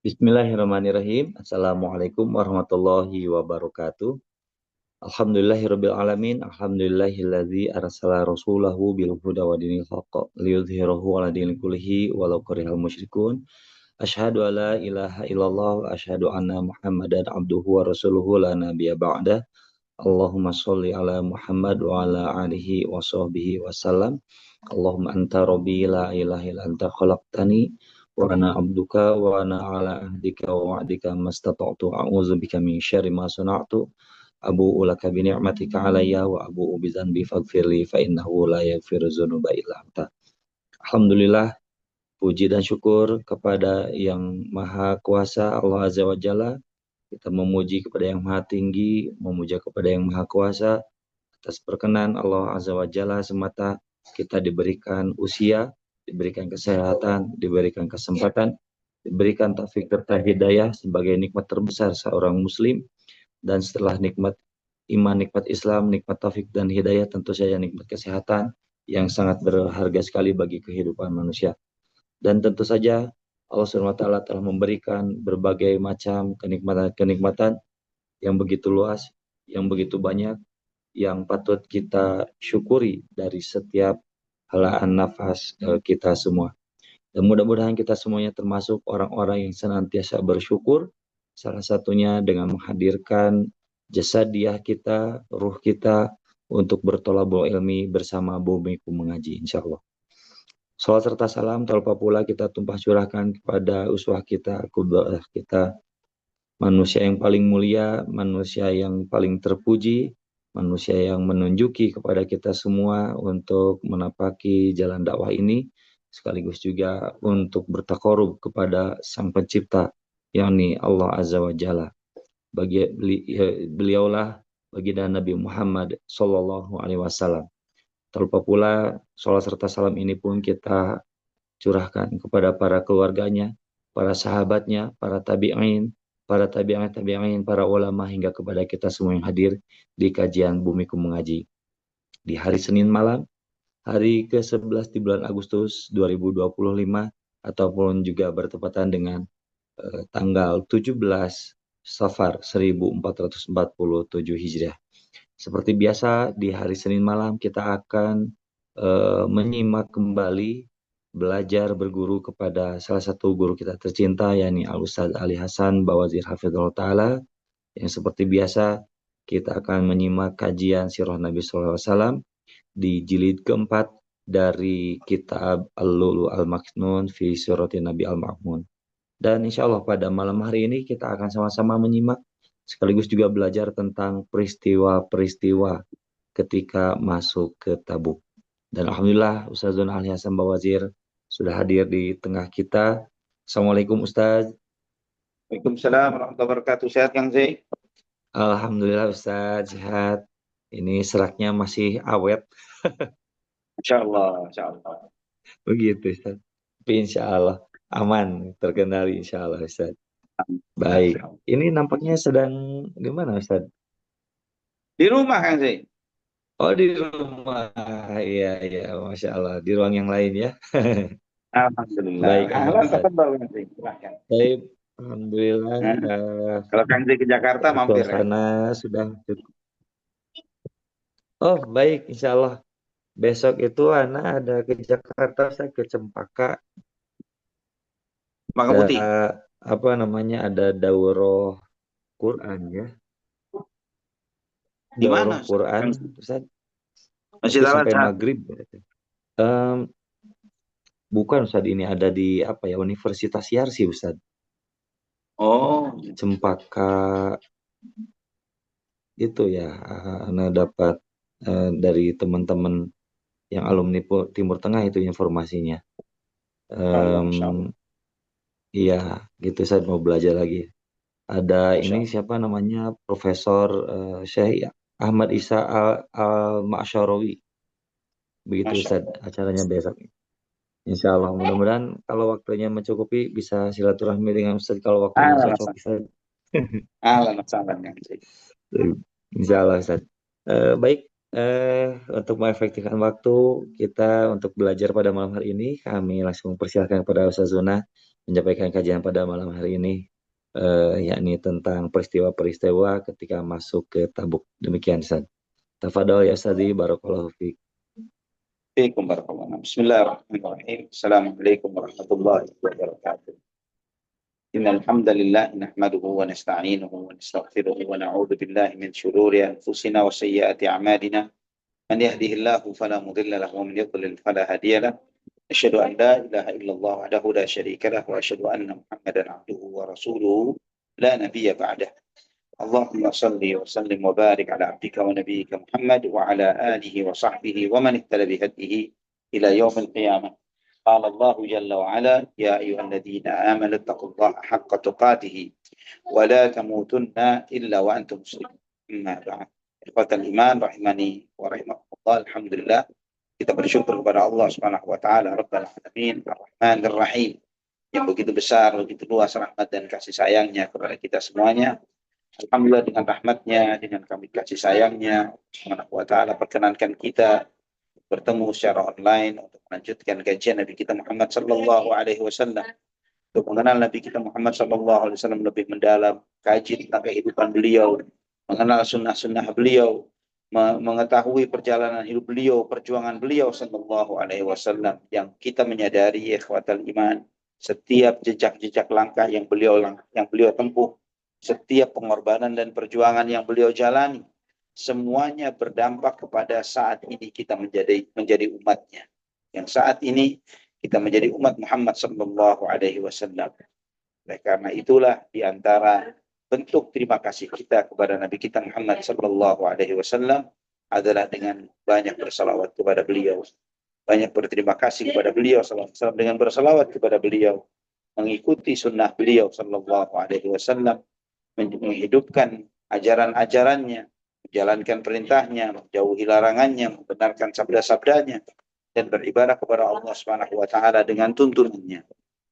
Bismillahirrahmanirrahim. Assalamualaikum warahmatullahi wabarakatuh. Alhamdulillahirabbil alamin. Alhamdulillahilladzi arsala rasulahu bil huda wa dinil haqq liyudhhirahu 'ala dini kullihi walau karihal musyrikun. Asyhadu an la ilaha illallah wa asyhadu anna Muhammadan abduhu wa rasuluhu la nabiyya ba'dah. Allahumma sholli ala Muhammad wa ala alihi wa sahbihi wasallam. Allahumma anta rabbi la ilaha illa anta khalaqtani wa ana abduka wa ana ala ahdika wa wa'dika mastata'tu a'udzu bika min syarri ma sana'tu abu'u laka bi ni'matika alayya wa abu'u bi dzanbi faghfirli fa innahu la yaghfiru dzunuba illa anta. Alhamdulillah, puji dan syukur kepada yang maha kuasa Allah Azza wa Jalla. Kita memuji kepada yang maha tinggi, memuja kepada yang maha kuasa. Atas perkenan Allah Azza wa Jalla semata kita diberikan usia, diberikan kesehatan, diberikan kesempatan, diberikan taufik serta hidayah sebagai nikmat terbesar seorang muslim. Dan setelah nikmat iman, nikmat Islam, nikmat taufik dan hidayah, tentu saja nikmat kesehatan yang sangat berharga sekali bagi kehidupan manusia. Dan tentu saja Allah SWT telah memberikan berbagai macam kenikmatan-kenikmatan yang begitu luas, yang begitu banyak, yang patut kita syukuri dari setiap helaan nafas kita semua. Dan mudah-mudahan kita semuanya termasuk orang-orang yang senantiasa bersyukur, salah satunya dengan menghadirkan jasadiah kita, ruh kita, untuk bertolabul ilmi bersama Bumiku Mengaji, insya Allah. Salawat serta salam tak lupa pula kita tumpah curahkan kepada uswah kita, qudwah kita, manusia yang paling mulia, manusia yang paling terpuji, manusia yang menunjuki kepada kita semua untuk menapaki jalan dakwah ini, sekaligus juga untuk bertakarub kepada Sang Pencipta, yakni Allah Azza wa Jalla. Beliaulah baginda Nabi Muhammad Sallallahu Alaihi Wasallam. Tak lupa pula salat serta salam ini pun kita curahkan kepada para keluarganya, para sahabatnya, para tabi'in, para tabi'in, para ulama, hingga kepada kita semua yang hadir di kajian Bumiku Mengaji. Di hari Senin malam, hari ke-11 di bulan Agustus 2025, ataupun juga bertepatan dengan tanggal 17 Safar 1447 Hijriah. Seperti biasa, di hari Senin malam kita akan menyimak kembali, belajar berguru kepada salah satu guru kita tercinta, yakni Al-Ustaz Ali Hasan Bawazir Hafizahullah Ta'ala, yang seperti biasa kita akan menyimak kajian sirah Nabi SAW di jilid keempat dari kitab Al-Lu'lu' Al-Maknun fi Surati Nabi Al-Ma'mun. Dan insya Allah pada malam hari ini kita akan sama-sama menyimak, sekaligus juga belajar tentang peristiwa-peristiwa ketika masuk ke Tabuk. Dan Alhamdulillah Ustazun Ali Hasan Bawazir sudah hadir di tengah kita. Assalamualaikum Ustaz. Waalaikumsalam warahmatullahi wabarakatuh. Sehat Kang Zai? Alhamdulillah Ustaz, sehat. Ini seraknya masih awet. Insya Allah, insya Allah. Begitu Ustaz. Tapi insya Allah aman, terkendali insya Allah Ustaz. Baik, ini nampaknya sedang di mana Ustaz? Di rumah Kang Zai. Oh di rumah, iya, Masya Allah, di ruang yang lain ya. Alhamdulillah. Baik, aman Ustaz. Baik, Alhamdulillah. Kalau Kang Zai ke Jakarta mampir. Suasana sudah cukup. Oh baik, insya Allah. Besok itu anak ada ke Jakarta, saya ke Cempaka. Maka Putih. Apa namanya, ada daurah Quran ya. Di mana? Quran, Ustaz? Masjid sampai Al-Azhar. maghrib. Bukan Ustaz, ini ada di apa ya, Universitas Yarsi Ustaz. Oh, Cempaka itu ya, anak dapat dari teman-teman yang alumni Timur Tengah itu informasinya. Iya, gitu saya mau belajar lagi. Ada ini siapa namanya, Profesor Syekh Ahmad Isa Al-Ma'syarawi. Begitu Ustaz, acaranya besok. Insya Allah, mudah-mudahan kalau waktunya mencukupi bisa silaturahmi dengan Ustaz kalau waktunya cocok Ustaz. Insya Allah Ustaz. Baik, untuk mengefektifkan waktu kita untuk belajar pada malam hari ini, kami langsung persilakan kepada Ustaz Zuna menyampaikan kajian pada malam hari ini, yakni tentang peristiwa-peristiwa ketika masuk ke Tabuk. Demikian, Ustaz. Tafadhol ya Ustazi, barakallahu fiik. Fiikum barakallahu. Bismillahirrahmanirrahim. Assalamualaikum warahmatullahi wabarakatuh. Innal hamdalillah nahmaduhu wa nasta'inuhu wa nastaghfiruhu wa na'udzu billahi min shururi anfusina wa sayyiati a'malina. Man yahdihillahu fala mudilla lahu wa man yudlil fala hadiya lahu. Asyhadu an la ilaha illallah wahdahu la syarika lahu wa asyhadu anna Muhammadan 'abduhu wa rasuluhu la nabiyya ba'dah. Allahumma salli wa sallim wa barik ala abdika wa nabiyyika Muhammad wa ala alihi wa sahbihi wa man ihtada bi hadihi ila yaumil qiyamah. Qala Allah jalla wa ala ya ayyuhalladzina amanu taqullaha haqqa tuqatih wa la tamutunna illa wa antum muslimun. Amma ba'd. Ikhwatal iman rahimani wa rahimakumullah. Alhamdulillah kita bersyukur kepada Allah Subhanahu wa taala Rabbul alamin Ar-Rahmanir Rahim yang begitu besar, begitu luas rahmat dan kasih sayangnya kepada kita semuanya. Alhamdulillah dengan rahmatnya, dengan kami kasih sayangnya, Subhanahu wa ta'ala perkenankan kita bertemu secara online untuk melanjutkan kajian Nabi kita Muhammad sallallahu alaihi wasallam, untuk mengenal Nabi kita Muhammad sallallahu alaihi wasallam lebih mendalam, kaji tentang kehidupan beliau, mengenal sunnah-sunnah beliau, mengetahui perjalanan hidup beliau, perjuangan beliau sallallahu alaihi wasallam, yang kita menyadari ikhwatal iman, setiap jejak-jejak langkah yang beliau tempuh, setiap pengorbanan dan perjuangan yang beliau jalani, semuanya berdampak kepada saat ini kita menjadi umatnya. Yang saat ini kita menjadi umat Muhammad sallallahu alaihi wasallam. Oleh karena itulah di antara bentuk terima kasih kita kepada Nabi kita Muhammad sallallahu alaihi wasallam adalah dengan banyak bersalawat kepada beliau. Banyak berterima kasih kepada beliau sallallahu alaihi wasallam dengan bersalawat kepada beliau, mengikuti sunnah beliau sallallahu alaihi wasallam, menghidupkan ajaran-ajarannya, menjalankan perintahnya, menjauhi larangannya, membenarkan sabda-sabdanya, dan beribadah kepada Allah Subhanahu wa taala dengan tuntunannya.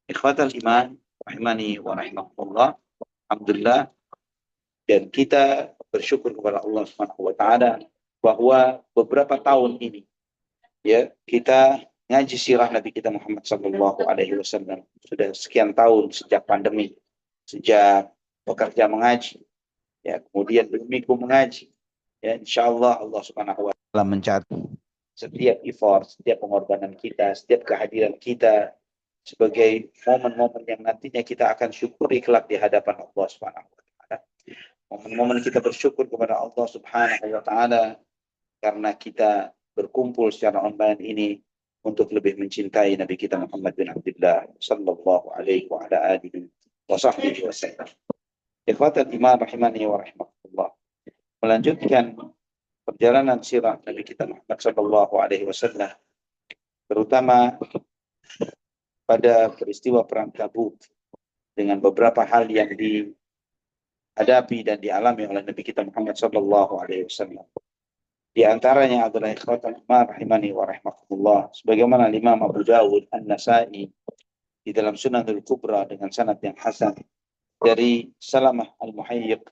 Ikhwatal iman rahimani wa rahimakumullah. Alhamdulillah, dan kita bersyukur kepada Allah Subhanahu wa taala bahwa beberapa tahun ini ya kita ngaji sirah Nabi kita Muhammad sallallahu alaihi wasallam sudah sekian tahun, sejak pandemi, sejak bekerja mengaji, ya kemudian berminggu mengaji, ya insyaallah Allah Subhanahu wa taala mencatat setiap effort, setiap pengorbanan kita, setiap kehadiran kita sebagai momen-momen yang nantinya kita akan syukuri kelak di hadapan Allah Subhanahu wa taala. Momen-momen kita bersyukur kepada Allah Subhanahu wa taala karena kita berkumpul secara online ini untuk lebih mencintai Nabi kita Muhammad bin Abdullah sallallahu alaihi wa ala alihi wa sahbihi wasallam. Ikhwatal iman rahimani wa rahimakumullah. Melanjutkan perjalanan sirah Nabi kita Muhammad sallallahu alaihi wasallam, terutama pada peristiwa perang Tabuk, dengan beberapa hal yang dihadapi dan dialami oleh Nabi kita Muhammad sallallahu alaihi wasallam. Di antaranya adalah ikhwatal iman rahimani wa rahimakumullah, sebagaimana Imam Abu Dawud An-Nasa'i di dalam Sunanul Kubra dengan sanad yang hasan dari Salamah Al-Muhayyiq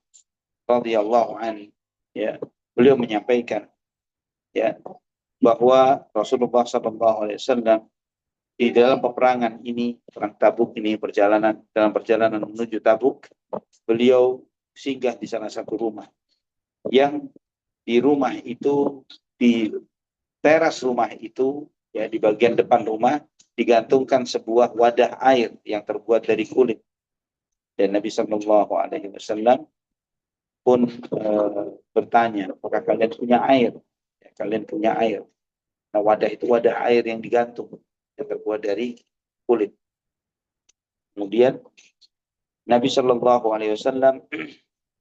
radhiyallahu anhu, ya, beliau menyampaikan ya bahwa Rasulullah sallallahu alaihi wasallam di dalam peperangan ini, perang Tabuk ini, dalam perjalanan menuju Tabuk, beliau singgah di salah satu rumah, yang di rumah itu, di teras rumah itu, ya di bagian depan rumah digantungkan sebuah wadah air yang terbuat dari kulit. Dan Nabi sallallahu alaihi wasallam pun bertanya, apakah kalian punya air? Ya, kalian punya air. Nah, wadah itu wadah air yang digantung, yang terbuat dari kulit. Kemudian Nabi sallallahu alaihi wasallam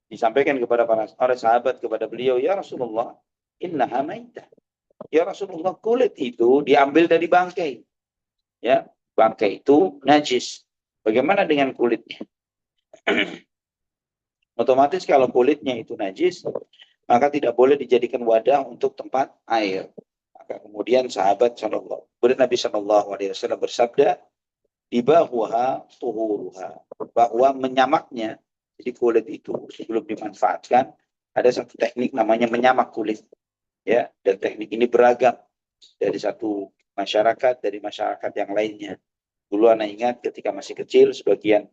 disampaikan kepada para sahabat, kepada beliau, ya Rasulullah, innaha maitah. Ya Rasulullah, kulit itu diambil dari bangkai. Ya, bangkai itu najis. Bagaimana dengan kulitnya? Otomatis kalau kulitnya itu najis, maka tidak boleh dijadikan wadah untuk tempat air. Maka kemudian Nabi sallallahu alaihi wasallam bersabda, ibahuha tuhuruha, bahwa menyamaknya, jadi kulit itu sebelum dimanfaatkan ada satu teknik namanya menyamak kulit, ya, dan teknik ini beragam dari satu masyarakat dari masyarakat yang lainnya. Dulu anak ingat ketika masih kecil, sebagian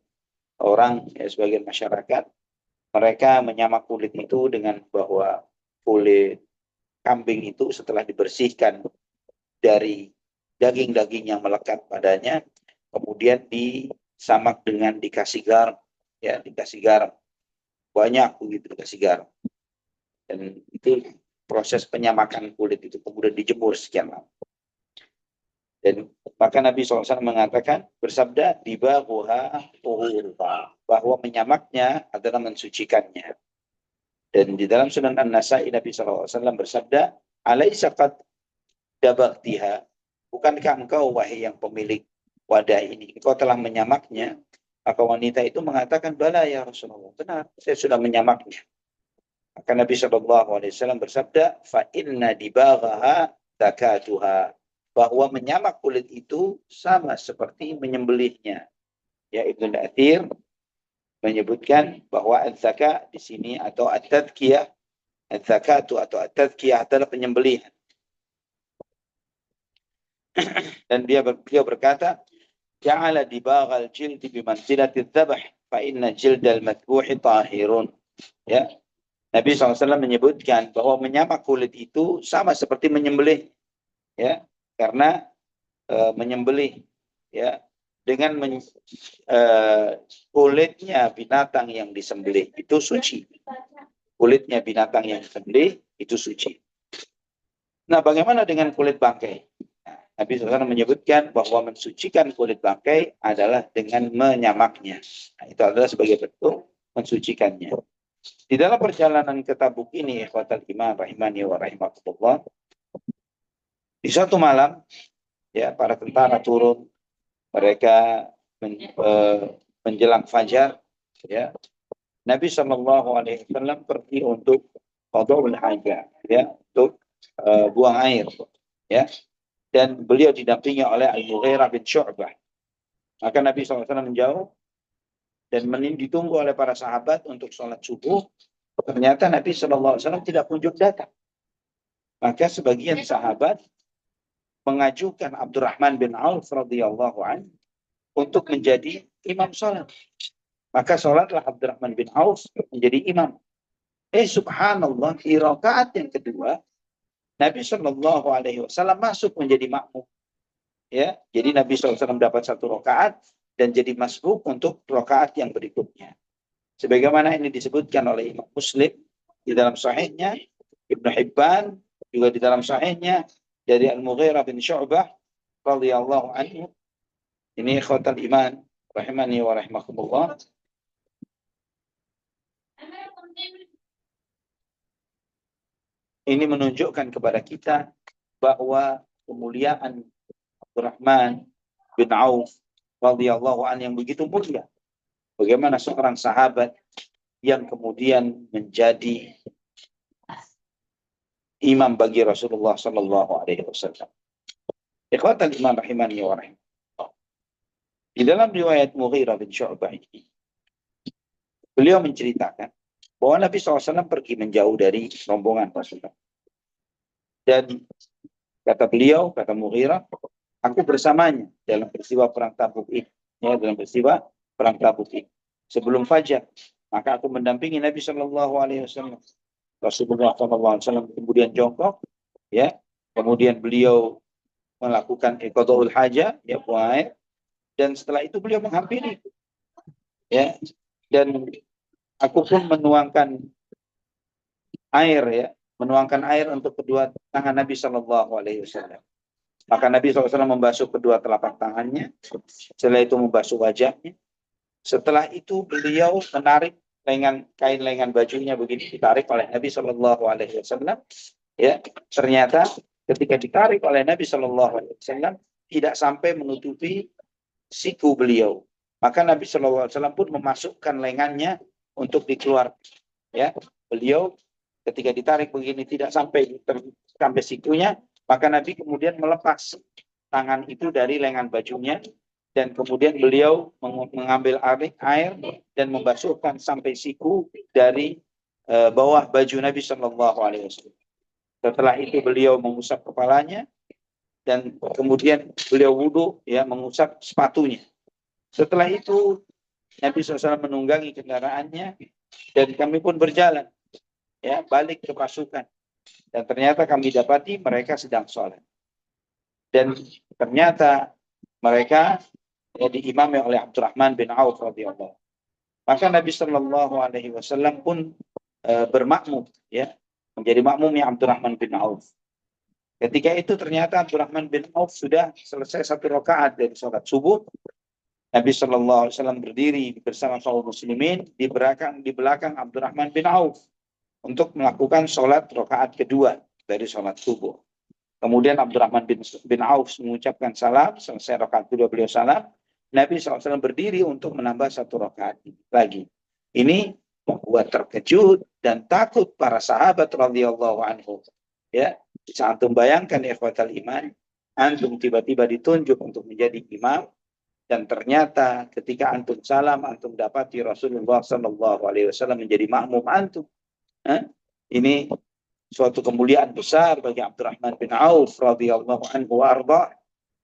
orang, ya, sebagian masyarakat, mereka menyamak kulit itu dengan bahwa kulit kambing itu setelah dibersihkan dari daging-daging yang melekat padanya, kemudian disamak dengan dikasih garam, ya, dikasih garam banyak begitu, dikasih garam, dan itu proses penyamakan kulit itu kemudian dijemur sekian lama. Dan maka Nabi SAW mengatakan, bersabda, dibahuha tuhurha, bahwa menyamaknya adalah mensucikannya. Dan di dalam Sunan An-Nasai Nabi SAW bersabda, alaisa qad dabagtiha, bukankah engkau wahai yang pemilik wadah ini, engkau telah menyamaknya? Maka wanita itu mengatakan, bala ya Rasulullah, benar, saya sudah menyamaknya. Maka Nabi SAW bersabda, fa inna dibaghaha zakatuha, bahwa menyamak kulit itu sama seperti menyembelihnya. Ya, Ibnu Athir menyebutkan bahwa az-zaka di sini atau at-tadkiyah, az-zakatu atau at-tadkiyah adalah penyembelihan. Dan beliau berkata, ja'ala dibaghal jildi bimanzilati dzabh fa inna jildal madbuhi tahirun. Ya. Nabi SAW menyebutkan bahwa menyamak kulit itu sama seperti menyembelih, ya, karena menyembelih, ya, dengan kulitnya binatang yang disembelih itu suci. Kulitnya binatang yang disembelih itu suci. Nah, bagaimana dengan kulit bangkai? Nah, Nabi SAW menyebutkan bahwa mensucikan kulit bangkai adalah dengan menyamaknya. Nah, itu adalah sebagai bentuk mensucikannya. Di dalam perjalanan ke Tabuk ini, ikhwatal iman rahimani wa rahimakumullah, di suatu malam, ya, para tentara turun, mereka menjelang fajar, ya, Nabi SAW pergi untuk qada'ul hajah, ya, untuk buang air, ya, dan beliau didampingi oleh Al-Mughirah bin Syu'bah. Maka Nabi SAW menjauh dan ditunggu oleh para sahabat untuk sholat subuh. Ternyata Nabi SAW tidak kunjung datang. Maka sebagian sahabat mengajukan Abdurrahman bin Auf radhiyallahu anhu untuk menjadi imam sholat. Maka sholatlah Abdurrahman bin Auf menjadi imam. Subhanallah, di rakaat yang kedua, Nabi SAW masuk menjadi makmum. Ya, jadi Nabi SAW dapat satu rakaat dan jadi masbuk untuk rakaat yang berikutnya. Sebagaimana ini disebutkan oleh Imam Muslim di dalam sahihnya, Ibnu Hibban juga di dalam sahihnya dari Al-Mughirah bin Syu'bah radhiyallahu anhu. Ini ikhwatal iman rahimani wa rahimakumullah. Ini menunjukkan kepada kita bahwa kemuliaan Abdurrahman bin Auf radhiyallahu anhu yang begitu mulia. Bagaimana seorang sahabat yang kemudian menjadi imam bagi Rasulullah sallallahu alaihi wasallam. Ikhwatal iman rahimani wa rahimakumullah. Di dalam riwayat Mughirah bin Syu'bah ini, beliau menceritakan bahwa Nabi SAW pergi menjauh dari rombongan Rasulullah. Dan kata beliau, kata Mughirah, aku bersamanya dalam peristiwa perang Tabuk ini. Ya, dalam peristiwa perang Tabuk ini. Sebelum fajar, maka aku mendampingi Nabi SAW. Rasulullah SAW kemudian jongkok, ya, kemudian beliau melakukan qada'ul hajah, ya, buang air, dan setelah itu beliau menghampiri, ya, dan aku pun menuangkan air, ya, menuangkan air untuk kedua tangan Nabi SAW. Maka Nabi SAW membasuh kedua telapak tangannya, setelah itu membasuh wajahnya. Setelah itu beliau menarik kain lengan bajunya, begini ditarik oleh Nabi SAW. Ya, ternyata ketika ditarik oleh Nabi SAW tidak sampai menutupi siku beliau. Maka Nabi SAW pun memasukkan lengannya untuk dikeluarkan. Ya, beliau ketika ditarik begini tidak sampai sikunya, maka Nabi kemudian melepas tangan itu dari lengan bajunya. Dan kemudian beliau mengambil air dan membasuhkan sampai siku dari bawah baju Nabi SAW. Setelah itu beliau mengusap kepalanya dan kemudian beliau wudhu, ya, mengusap sepatunya. Setelah itu Nabi SAW menunggangi kendaraannya dan kami pun berjalan, ya, balik ke pasukan. Dan ternyata kami dapati mereka sedang sholat. Dan ternyata mereka, ya, diimami oleh Abdurrahman bin Auf radhiyallahu. Maka Nabi Shallallahu Alaihi Wasallam pun bermakmum, ya, menjadi makmumnya Abdurrahman bin Auf. Ketika itu ternyata Abdurrahman bin Auf sudah selesai 1 rakaat dari sholat subuh. Nabi Shallallahu Alaihi Wasallam berdiri bersama kaum muslimin di belakang Abdurrahman bin Auf untuk melakukan sholat rakaat kedua dari sholat subuh. Kemudian Abdurrahman bin Auf mengucapkan salam, selesai rakaat kedua beliau salam. Nabi SAW berdiri untuk menambah 1 rakaat lagi. Ini membuat terkejut dan takut para sahabat radhiyallahu anhu. Ya, bisa antum bayangkan ya ikhwatal iman, antum tiba-tiba ditunjuk untuk menjadi imam, dan ternyata ketika antum salam, antum dapati Rasulullah SAW menjadi makmum antum. Ini suatu kemuliaan besar bagi Abdurrahman bin Auf radhiyallahu anhu arba.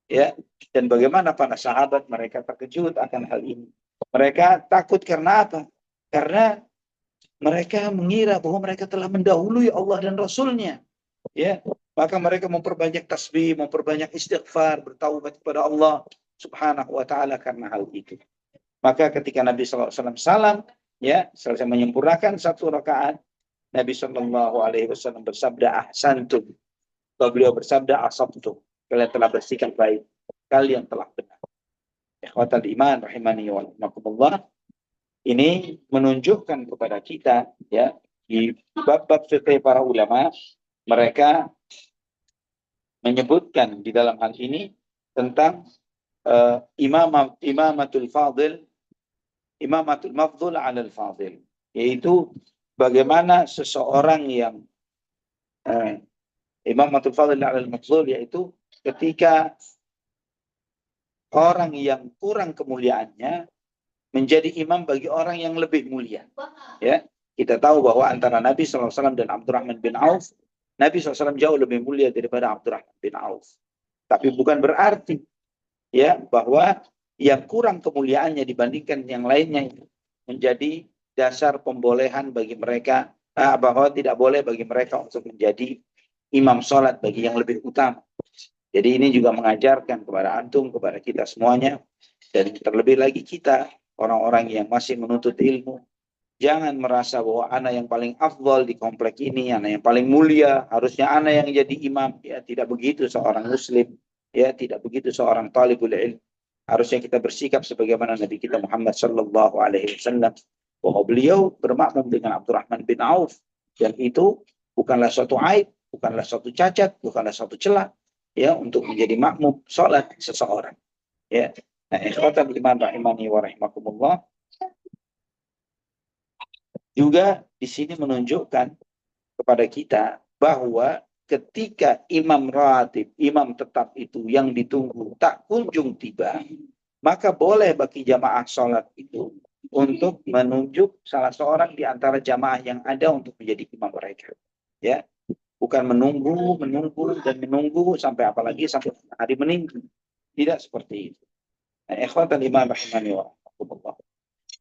Ya, dan bagaimana para sahabat mereka terkejut akan hal ini. Mereka takut karena apa? Karena mereka mengira bahwa mereka telah mendahului Allah dan Rasulnya. Ya, maka mereka memperbanyak tasbih, memperbanyak istighfar, bertaubat kepada Allah Subhanahu wa taala karena hal itu. Maka ketika Nabi SAW salam, ya, selesai menyempurnakan 1 rakaat, Nabi SAW bersabda ahsantum. Beliau bersabda asabtum. Kalian telah bersikap baik, kalian telah benar. Ikhwatal iman rahimani wa rahimakumullah. Ini menunjukkan kepada kita, ya, di bab-bab fikih para ulama, mereka menyebutkan di dalam hal ini tentang imamatul mafdhul 'alal fadil, yaitu bagaimana seseorang yang imamatul fadil 'alal mafdhul, yaitu ketika orang yang kurang kemuliaannya menjadi imam bagi orang yang lebih mulia. Ya, kita tahu bahwa antara Nabi SAW dan Abdurrahman bin Auf, Nabi SAW jauh lebih mulia daripada Abdurrahman bin Auf. Tapi bukan berarti, ya, bahwa yang kurang kemuliaannya dibandingkan yang lainnya menjadi dasar pembolehan bagi mereka, bahwa tidak boleh bagi mereka untuk menjadi imam sholat bagi yang lebih utama. Jadi ini juga mengajarkan kepada antum, kepada kita semuanya, dan terlebih lagi kita, orang-orang yang masih menuntut ilmu, jangan merasa bahwa anak yang paling afdal di komplek ini, anak yang paling mulia, harusnya anak yang jadi imam. Ya, tidak begitu seorang muslim. Ya, tidak begitu seorang talibul ilm. Harusnya kita bersikap sebagaimana Nabi kita Muhammad sallallahu alaihi wasallam, bahwa beliau bermakmum dengan Abdurrahman bin Auf, dan itu bukanlah suatu aib, bukanlah suatu cacat, bukanlah suatu celah, ya, untuk menjadi makmum sholat seseorang. Ya, nah, ikhwatal iman rahimani wa rahimakumullah, juga di sini menunjukkan kepada kita bahwa ketika imam ratib, imam tetap itu yang ditunggu tak kunjung tiba, maka boleh bagi jamaah sholat itu untuk menunjuk salah seorang di antara jamaah yang ada untuk menjadi imam mereka. Ya, bukan menunggu dan menunggu sampai apalagi sampai hari meninggal. Tidak seperti itu. Nah, ikhwatan iman rahimani wa rahimakumullah.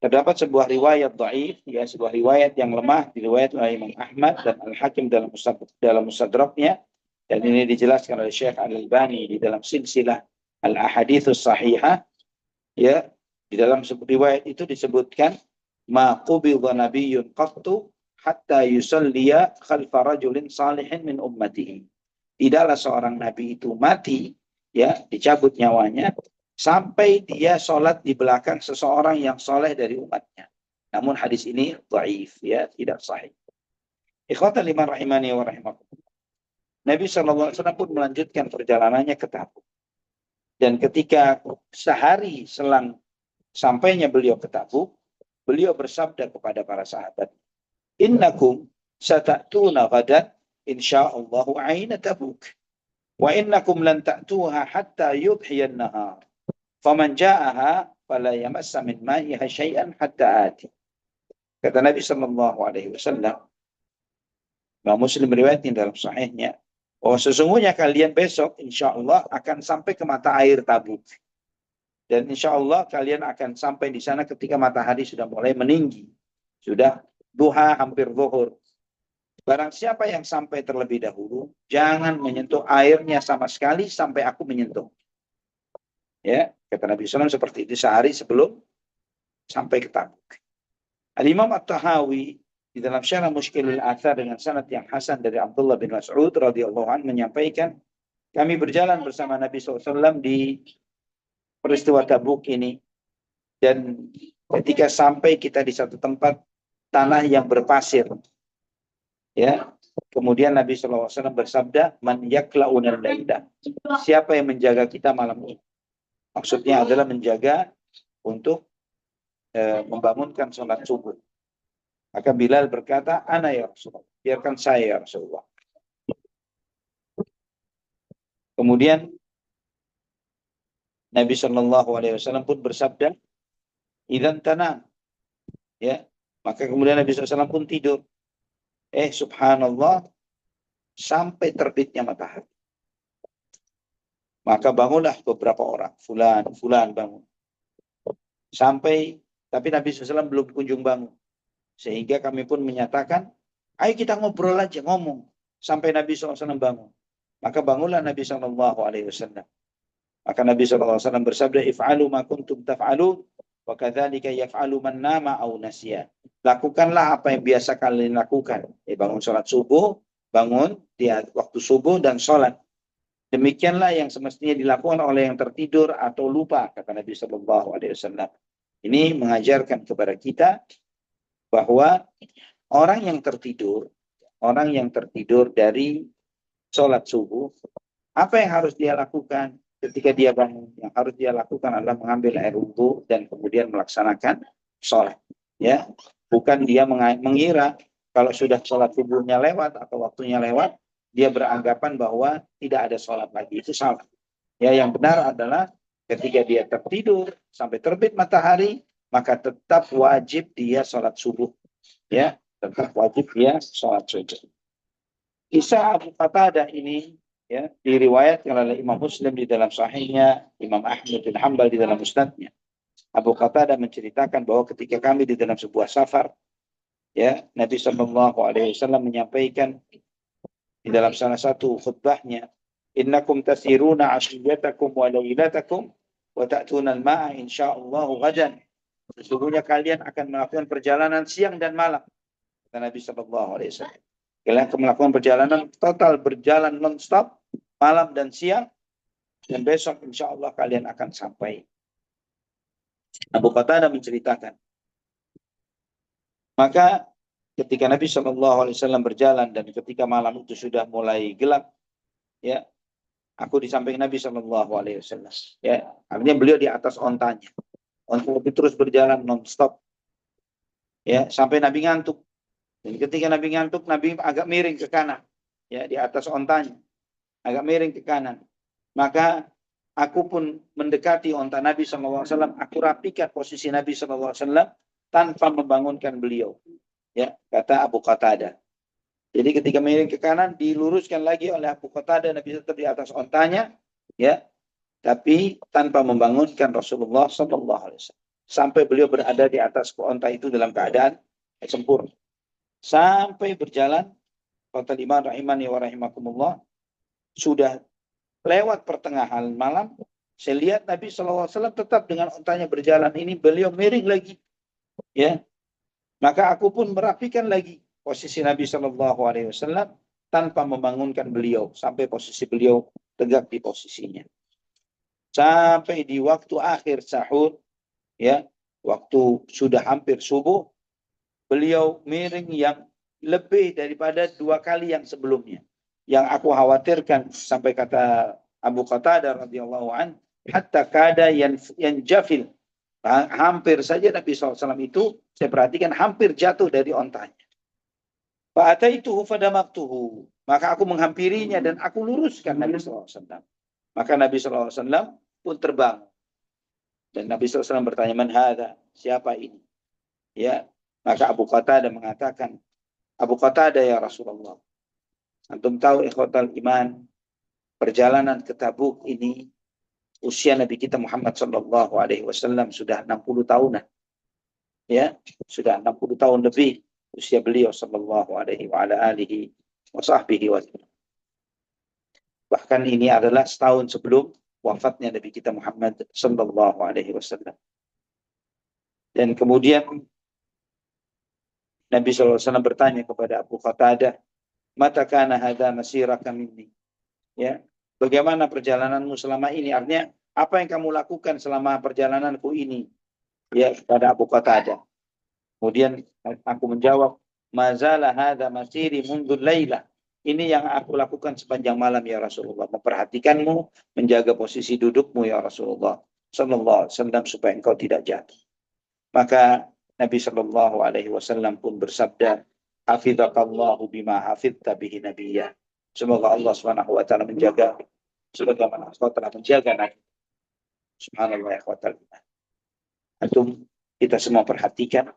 Terdapat sebuah riwayat dhaif, ya, sebuah riwayat yang lemah, diriwayatkan oleh Imam Ahmad dan Al-Hakim dalam Mustadraknya, dan ini dijelaskan oleh Syekh Al-Albani di dalam silsilah Al-Ahadithus Sahihah. Ya, di dalam riwayat itu disebutkan ma qubidha nabiyyun qattu hatta yusalliya khalfa rajulin salihin min ummatihi. Tidaklah seorang nabi itu mati, ya, dicabut nyawanya sampai dia sholat di belakang seseorang yang soleh dari umatnya. Namun hadis ini dhaif, ya, tidak sahih. Ikhwatal iman rahimani wa rahimakumullah. Nabi SAW pun melanjutkan perjalanannya ke Tabuk. Dan ketika sehari selang sampainya beliau ke Tabuk, beliau bersabda kepada para sahabat, innakum satatuna ghadan insya'allahu aina Tabuk. Wa innakum lan ta'tuha hatta yudhiyan nahar. Faman ja'aha fala yamassa min ma'iha syai'an hatta ati. Kata Nabi sallallahu alaihi wasallam, Imam Muslim meriwayatkan dalam sahihnya, Oh, sesungguhnya kalian besok insya Allah akan sampai ke mata air Tabuk. Dan insya Allah kalian akan sampai di sana ketika matahari sudah mulai meninggi. Sudah duha hampir zuhur. Barang siapa yang sampai terlebih dahulu, jangan menyentuh airnya sama sekali sampai aku menyentuh. Ya, kata Nabi SAW seperti itu sehari sebelum sampai ke Tabuk. Al-Imam At-Tahawi di dalam Syarah Mushkilul Athar dengan sanad yang hasan dari Abdullah bin Mas'ud radhiyallahu anhu menyampaikan, kami berjalan bersama Nabi SAW di peristiwa Tabuk ini, dan ketika sampai kita di satu tempat tanah yang berpasir, ya, kemudian Nabi SAW bersabda, man yakla'unal laila, siapa yang menjaga kita malam ini? Maksudnya adalah menjaga untuk membangunkan sholat subuh. Maka Bilal berkata, ana ya Rasulullah, biarkan saya ya Rasulullah. Kemudian Nabi SAW pun bersabda, idzan tanam, ya, maka kemudian Nabi SAW pun tidur. Subhanallah, sampai terbitnya matahari. Maka bangunlah beberapa orang, fulan bangun. Sampai, tapi Nabi SAW belum kunjung bangun. Sehingga kami pun menyatakan, ayo kita ngobrol aja, ngomong. Sampai Nabi SAW bangun. Maka bangunlah Nabi SAW. Maka Nabi SAW bersabda, if'alu ma kuntum taf'alu, wa kadzalika yaf'alu man nama aw nasiya. Lakukanlah apa yang biasa kalian lakukan. Bangun sholat subuh, bangun di waktu subuh dan sholat. Demikianlah yang semestinya dilakukan oleh yang tertidur atau lupa, kata Nabi SAW. Ini mengajarkan kepada kita bahwa orang yang tertidur dari sholat subuh, apa yang harus dia lakukan ketika dia bangun? Yang harus dia lakukan adalah mengambil air wudhu dan kemudian melaksanakan sholat. Ya, bukan dia mengira kalau sudah sholat subuhnya lewat atau waktunya lewat, dia beranggapan bahwa tidak ada sholat lagi. Itu salah. Ya, yang benar adalah ketika dia tertidur sampai terbit matahari, maka tetap wajib dia sholat subuh. Ya, tetap wajib dia sholat subuh. Kisah Abu Qatadah ini, ya, diriwayatkan oleh Imam Muslim di dalam sahihnya, Imam Ahmad bin Hanbal di dalam musnadnya. Abu Qatadah menceritakan bahwa ketika kami di dalam sebuah safar, ya, Nabi SAW menyampaikan di dalam salah satu khutbahnya, innakum tasiruna ashiyatakum wa lailatakum wa ta'tuna al-ma'a insyaallahu ghadan. Sesungguhnya kalian akan melakukan perjalanan siang dan malam, kata Nabi SAW. Kalian akan melakukan perjalanan total, berjalan non-stop malam dan siang, dan besok insya Allah kalian akan sampai. Abu Qatadah menceritakan, maka ketika Nabi SAW berjalan dan ketika malam itu sudah mulai gelap, ya, aku di samping Nabi SAW. Ya, artinya beliau di atas ontanya. Onta itu terus berjalan non-stop, ya, sampai Nabi ngantuk. Dan ketika Nabi ngantuk, Nabi agak miring ke kanan, ya, di atas ontanya, agak miring ke kanan. Maka aku pun mendekati onta Nabi SAW, aku rapikan posisi Nabi SAW tanpa membangunkan beliau. Ya, kata Abu Qatadah. Jadi ketika miring ke kanan, diluruskan lagi oleh Abu Qatadah, Nabi tetap di atas ontanya, ya, tapi tanpa membangunkan Rasulullah SAW. Sampai beliau berada di atas onta itu dalam keadaan sempurna. Sampai berjalan, kata Imam rahimani wa rahimakumullah, sudah lewat pertengahan malam, saya lihat Nabi SAW tetap dengan ontanya berjalan ini, beliau miring lagi. Ya, maka aku pun merapikan lagi posisi Nabi SAW tanpa membangunkan beliau sampai posisi beliau tegak di posisinya. Sampai di waktu akhir sahur, ya, waktu sudah hampir subuh, beliau miring yang lebih daripada 2 kali yang sebelumnya. Yang aku khawatirkan, sampai kata Abu Qatadah radhiyallahu an, hatta kada yanjafil. Hampir saja Nabi SAW itu, saya perhatikan, hampir jatuh dari ontanya. Fa'ataituhu fadamaktuhu. Maka aku menghampirinya dan aku luruskan Nabi SAW. Maka Nabi SAW pun terbang. Dan Nabi SAW bertanya, man hadha? Siapa ini? Ya, maka Abu Qatadah mengatakan, Abu Qatadah ya Rasulullah, Antum tahu ikhwatal iman, perjalanan ke Tabuk ini usia Nabi kita Muhammad sallallahu alaihi wasallam sudah 60 tahunan. Ya, sudah 60 tahun lebih usia beliau sallallahu alaihi wa ala alihi wa sahbihi wasallam. Bahkan ini adalah setahun sebelum wafatnya Nabi kita Muhammad sallallahu alaihi wasallam. Dan kemudian Nabi sallallahu alaihi wasallam bertanya kepada Abu Qatadah, "Mata kana hadza masiraka minni?" Ya, bagaimana perjalananmu selama ini? Artinya, apa yang kamu lakukan selama perjalananku ini? Ya, kepada Abu Qatadah. Kemudian aku menjawab, "Mazala hadza masiri mundzul laila." Ini yang aku lakukan sepanjang malam ya Rasulullah, memperhatikanmu, menjaga posisi dudukmu ya Rasulullah sallallahu alaihi wasallam supaya engkau tidak jatuh. Maka Nabi sallallahu alaihi wasallam pun bersabda, "Hafidzakallahu bima hafidta bihi nabiyyah." Semoga Allah Subhanahu wa taala menjaga sebagaimana engkau telah menjaga Nabi. Subhanallah ya ikhwatal iman. Antum kita semua perhatikan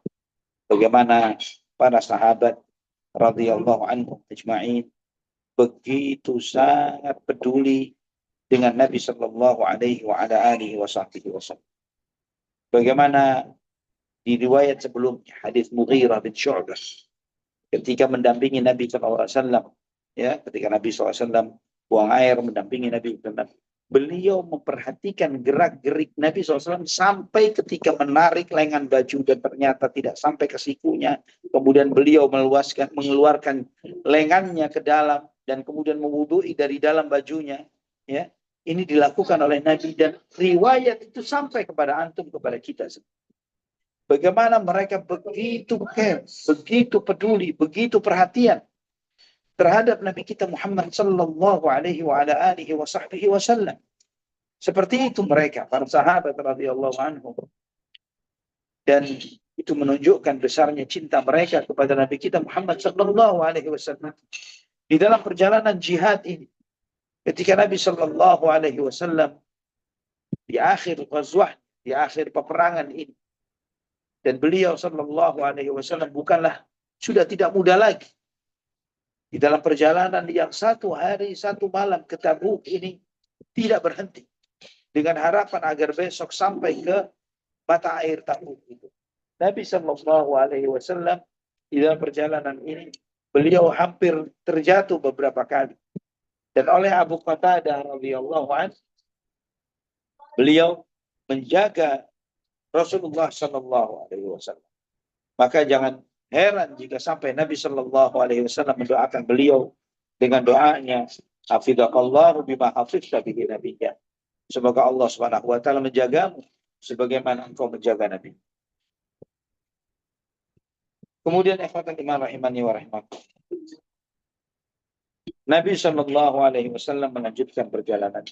bagaimana para sahabat radhiyallahu anhum ajma'in begitu sangat peduli dengan Nabi sallallahu alaihi wa ala alihi wasallam. Bagaimana di riwayat sebelumnya hadis Mughirah bin Syu'bah ketika mendampingi Nabi sallallahu alaihi wasallam, ya, ketika Nabi sallallahu alaihi wasallam buang air mendampingi Nabi sallallahu alaihi wasallam, beliau memperhatikan gerak-gerik Nabi SAW sampai ketika menarik lengan baju dan ternyata tidak sampai ke sikunya. Kemudian beliau mengeluarkan lengannya ke dalam dan kemudian mewudu'i dari dalam bajunya. Ya, ini dilakukan oleh Nabi dan riwayat itu sampai kepada antum, kepada kita. Bagaimana mereka begitu care, begitu peduli, begitu perhatian terhadap Nabi kita Muhammad sallallahu alaihi wa ala alihi wa sahbihi wasallam. Seperti itu mereka, para sahabat radhiyallahu anhum. Dan itu menunjukkan besarnya cinta mereka kepada Nabi kita Muhammad sallallahu alaihi wasallam. Di dalam perjalanan jihad ini, ketika Nabi sallallahu alaihi wasallam di akhir ghazwah, di akhir peperangan ini, dan beliau sallallahu alaihi wasallam bukanlah sudah tidak muda lagi. Di dalam perjalanan yang 1 hari 1 malam ke Tabuk ini tidak berhenti. Dengan harapan agar besok sampai ke mata air Tabuk itu. Nabi sallallahu alaihi wasallam di dalam perjalanan ini beliau hampir terjatuh beberapa kali. Dan oleh Abu Qatadah radhiyallahu anhu, beliau menjaga Rasulullah sallallahu alaihi wasallam. Maka jangan heran jika sampai Nabi sallallahu alaihi wasallam mendoakan beliau dengan doanya, "Hafidzakallahu bima hafizta bihi nabiyyah." Semoga Allah Subhanahu wa taala menjagamu sebagaimana engkau menjaga Nabi. Kemudian ikhwatan iman rahimani wa rahimakumullah. Nabi sallallahu alaihi wasallam melanjutkan perjalanan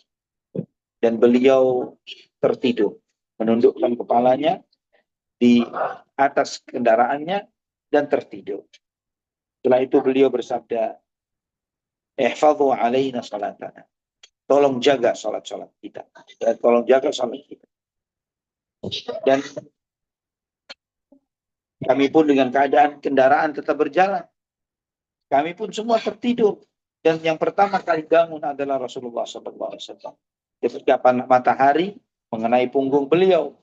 dan beliau tertidur, menundukkan kepalanya di atas kendaraannya dan tertidur. Setelah itu beliau bersabda, "Ihfadhu alaina salatana." Tolong jaga salat-salat kita. Dan tolong jaga salat kita. Dan kami pun dengan keadaan kendaraan tetap berjalan. Kami pun semua tertidur. Dan yang pertama kali bangun adalah Rasulullah SAW. Ketika matahari mengenai punggung beliau,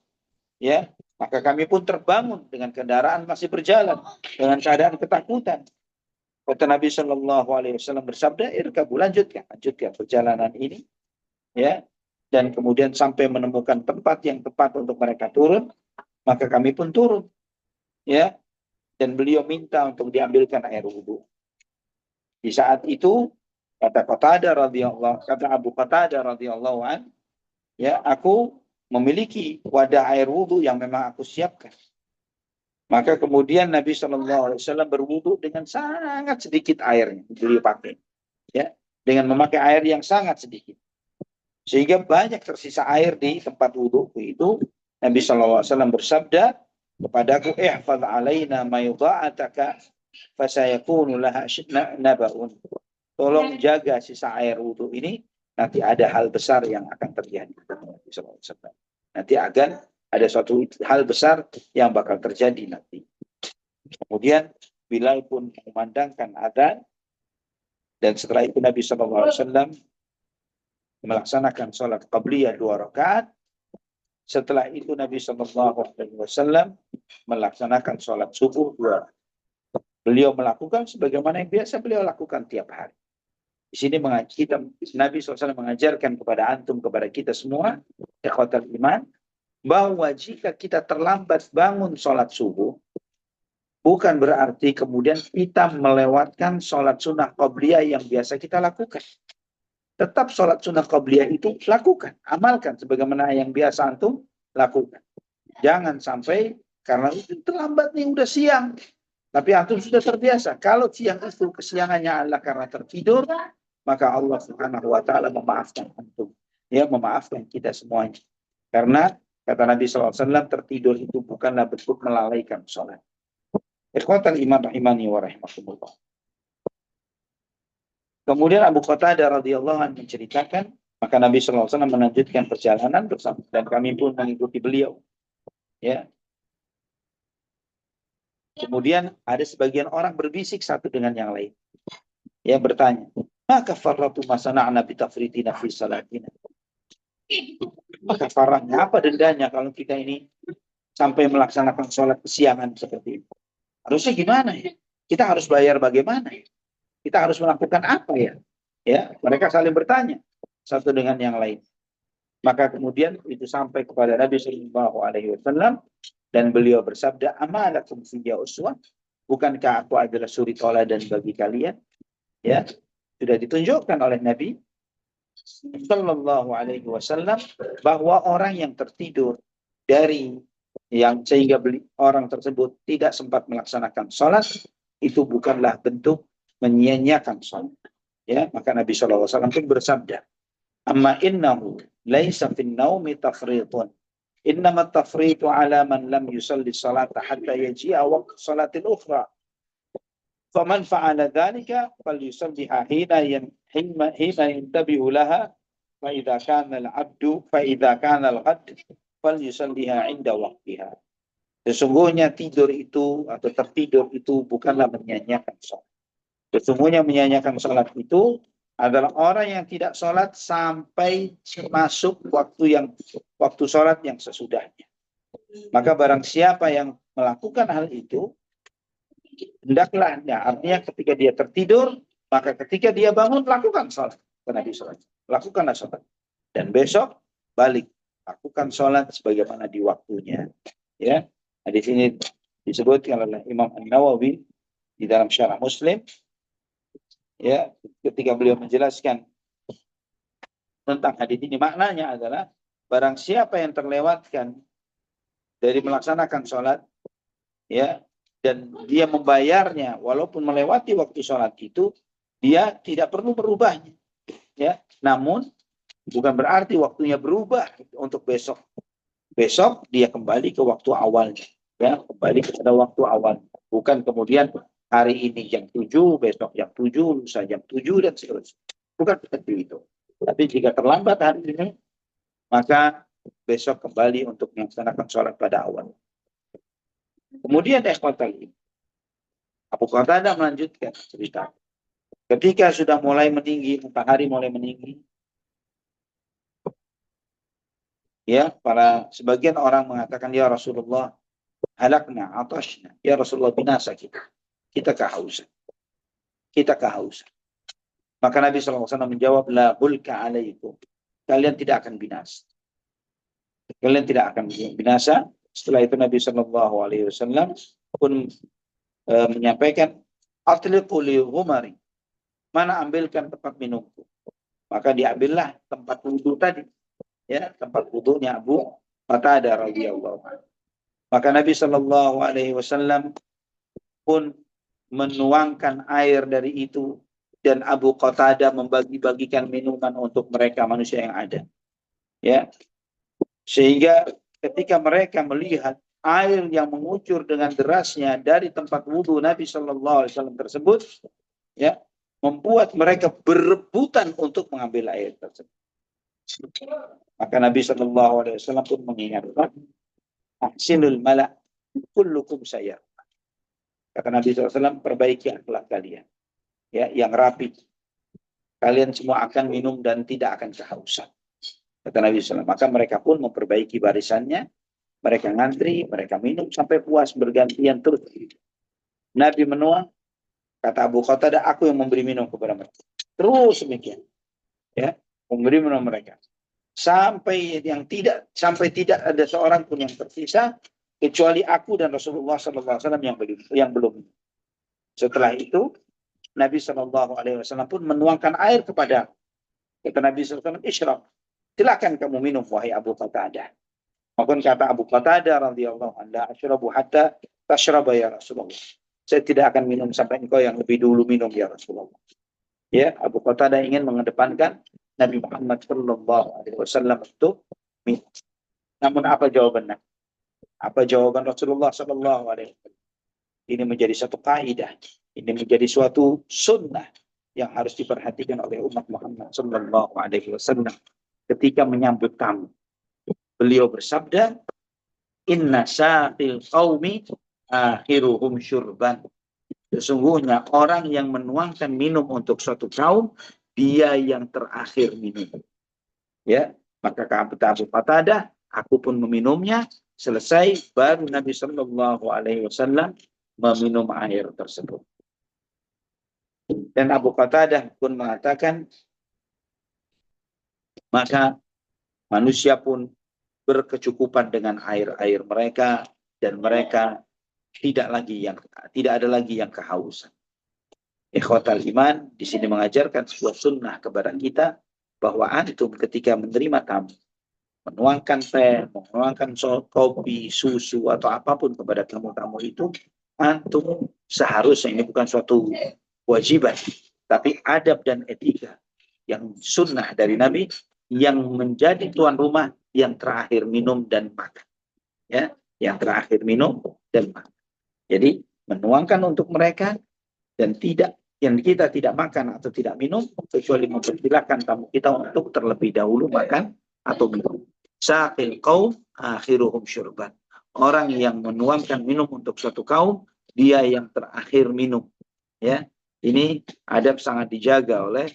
ya, maka kami pun terbangun dengan kendaraan masih berjalan dengan keadaan ketakutan. Kata Nabi Shallallahu Alaihi Wasallam bersabda, "Irkabu, lanjutkan perjalanan ini, ya." Dan kemudian sampai menemukan tempat yang tepat untuk mereka turun, maka kami pun turun, ya. Dan beliau minta untuk diambilkan air wudhu. Di saat itu kata Abu Qatadah radhiyallahu an, ya, aku memiliki wadah air wudhu yang memang aku siapkan. Maka kemudian Nabi Shallallahu Alaihi Wasallam berwudhu dengan sangat sedikit airnya beliau pakai, ya, dengan memakai air yang sangat sedikit, sehingga banyak tersisa air di tempat wudhu itu. Nabi Shallallahu Alaihi Wasallam bersabda kepadaku, "Ihfadz alaina ma yudha'ataka fasayakunu laha nabaun." Tolong jaga sisa air wudhu ini, nanti ada hal besar yang akan terjadi. Nanti akan ada suatu hal besar yang bakal terjadi nanti. Kemudian Bilal pun memandangkan adzan, Dan setelah itu Nabi SAW melaksanakan sholat qabliyah 2 rakaat. Setelah itu Nabi SAW melaksanakan sholat subuh 2 rakaat. Beliau melakukan sebagaimana yang biasa beliau lakukan tiap hari. Di sini Nabi SAW mengajarkan kepada antum, kepada kita semua, ikhwatal iman, bahwa jika kita terlambat bangun sholat subuh, bukan berarti kemudian kita melewatkan sholat sunnah qabliyah yang biasa kita lakukan. Tetap sholat sunnah qabliyah itu lakukan, amalkan sebagaimana yang biasa antum lakukan. Jangan sampai karena itu terlambat nih, udah siang. Tapi antum sudah terbiasa. Kalau siang itu kesiangannya adalah karena tertidur, maka Allah Subhanahu wa taala memaafkan antum. Ya, memaafkan kita semuanya. Karena kata Nabi SAW, tertidur itu bukanlah bentuk melalaikan sholat. Ikhwatal iman rahimani wa rahimakumullah. Kemudian Abu Qatadah radhiyallahu anhu menceritakan, maka Nabi SAW melanjutkan perjalanan bersama dan kami pun mengikuti beliau. Ya. Kemudian ada sebagian orang berbisik satu dengan yang lain. Ya, bertanya, maka farratu masana'na bitafritina fi salatina. Maka farahnya apa dendanya kalau kita ini sampai melaksanakan sholat kesiangan seperti ini? Harusnya gimana ya? Kita harus bayar bagaimana ya? Kita harus melakukan apa ya? Ya, mereka saling bertanya satu dengan yang lain. Maka kemudian itu sampai kepada Nabi SAW dan beliau bersabda, amalakum fiyya uswah, bukankah aku adalah suri toladan bagi kalian? Ya, sudah ditunjukkan oleh Nabi Sallallahu Alaihi Wasallam bahwa orang yang tertidur dari yang sehingga orang tersebut tidak sempat melaksanakan sholat, itu bukanlah bentuk menyia-nyiakan sholat. Ya, maka Nabi SAW pun bersabda, amma innahu laisa fin naumi tafritun, innama tafritu ala man lam yusalli salata hatta yaji'a waqt salatil ukhra. Faman fa'ala dhalika falyusalliha hina yantabihu laha fa idza kana al-'abdu fa idza kana al-'abd falyusalliha 'inda waqtiha. Sesungguhnya tidur itu atau tertidur itu bukanlah menyanyiakan salat. Sesungguhnya menyanyiakan salat itu adalah orang yang tidak salat sampai masuk waktu salat yang sesudahnya. Maka barang siapa yang melakukan hal itu, hendaklah, ya, artinya ketika dia tertidur, maka ketika dia bangun, lakukan sholat. Nabi sholat. Lakukanlah sholat. Dan besok, balik. Lakukan sholat sebagaimana di waktunya. Ya. Nah, di sini disebutkan oleh Imam An-Nawawi di dalam Syarah Muslim, ya, ketika beliau menjelaskan tentang hadis ini, maknanya adalah barang siapa yang terlewatkan dari melaksanakan sholat, ya, dan dia membayarnya walaupun melewati waktu sholat itu, dia tidak perlu merubahnya. Ya, namun bukan berarti waktunya berubah untuk besok. Besok dia kembali ke waktu awalnya. Ya, kembali kepada waktu awal. Bukan kemudian hari ini jam 7, besok jam 7, lusa jam 7, dan seterusnya. Bukan seperti itu. Tapi jika terlambat hari ini, maka besok kembali untuk melaksanakan sholat pada awal. Kemudian Abu Qatadah melanjutkan cerita. Ketika sudah mulai meninggi, matahari mulai meninggi, ya, para sebagian orang mengatakan, ya Rasulullah, halakna, atashna, ya Rasulullah, binasa kita. Kita kehausan. Kita kehausan. Maka Nabi SAW menjawab, la bulka alaikum. Kalian tidak akan binasa. Kalian tidak akan binasa. Setelah itu Nabi SAW pun menyampaikan, atliqu li ghumari, mana ambilkan tempat minumku. Maka diambillah tempat wudhu tadi, ya, tempat wudhunya Abu Qatadah radhiyallahu anhu. Maka Nabi SAW pun menuangkan air dari itu, dan Abu Qatadah membagi-bagikan minuman untuk mereka manusia yang ada, ya, sehingga ketika mereka melihat air yang mengucur dengan derasnya dari tempat wudhu Nabi SAW tersebut, ya, membuat mereka berebutan untuk mengambil air tersebut. Maka Nabi SAW pun mengingatkan, ahsinul mala' kullukum sayyar. Kata Nabi SAW, perbaiki akhlak kalian, ya, yang rapi. kalian semua akan minum dan tidak akan kehausan. Kata Nabi SAW. Maka mereka pun memperbaiki barisannya, mereka ngantri, mereka minum sampai puas, bergantian terus. Nabi menuang, kata Abu Qatadah, aku yang memberi minum kepada mereka. Terus demikian, ya, memberi minum mereka. Sampai tidak ada seorang pun yang tersisa kecuali aku dan Rasulullah SAW yang belum. Setelah itu Nabi SAW pun menuangkan air kepada kata Nabi SAW, isyrab, silakan kamu minum wahai Abu Qatadah. Maka kata Abu Qatadah radhiyallahu anhu, asyrabu hatta tashraba ya Rasulullah. Saya tidak akan minum sampai engkau yang lebih dulu minum ya Rasulullah. Ya, Abu Qatadah ingin mengedepankan Nabi Muhammad SAW untuk minum. Namun apa jawabannya? Apa jawaban Rasulullah SAW? Ini menjadi satu kaidah. Ini menjadi suatu sunnah yang harus diperhatikan oleh umat Muhammad SAW ketika menyambut tamu. Beliau bersabda, Inna sa'il qaumi akhiruhum syurban. Sesungguhnya orang yang menuangkan minum untuk suatu kaum, dia yang terakhir minum. Ya, maka kata Abu Qatadah, aku pun meminumnya. Selesai, baru Nabi SAW meminum air tersebut. Dan Abu Qatadah pun mengatakan, maka manusia pun berkecukupan dengan air-air mereka, dan mereka tidak ada lagi yang kehausan. Ikhwatal iman di sini mengajarkan sebuah sunnah kepada kita bahwa antum ketika menerima tamu, menuangkan teh, menuangkan kopi, susu atau apapun kepada tamu-tamu itu, antum seharusnya, ini bukan suatu kewajiban, tapi adab dan etika yang sunnah dari Nabi, yang menjadi tuan rumah yang terakhir minum dan makan. Ya, yang terakhir minum dan makan. Jadi menuangkan untuk mereka dan yang kita tidak makan atau tidak minum kecuali mempersilahkan tamu kita untuk terlebih dahulu makan atau minum. Saqil qaum akhiruhum syurban. Orang yang menuangkan minum untuk suatu kaum, dia yang terakhir minum. Ya, ini adab sangat dijaga oleh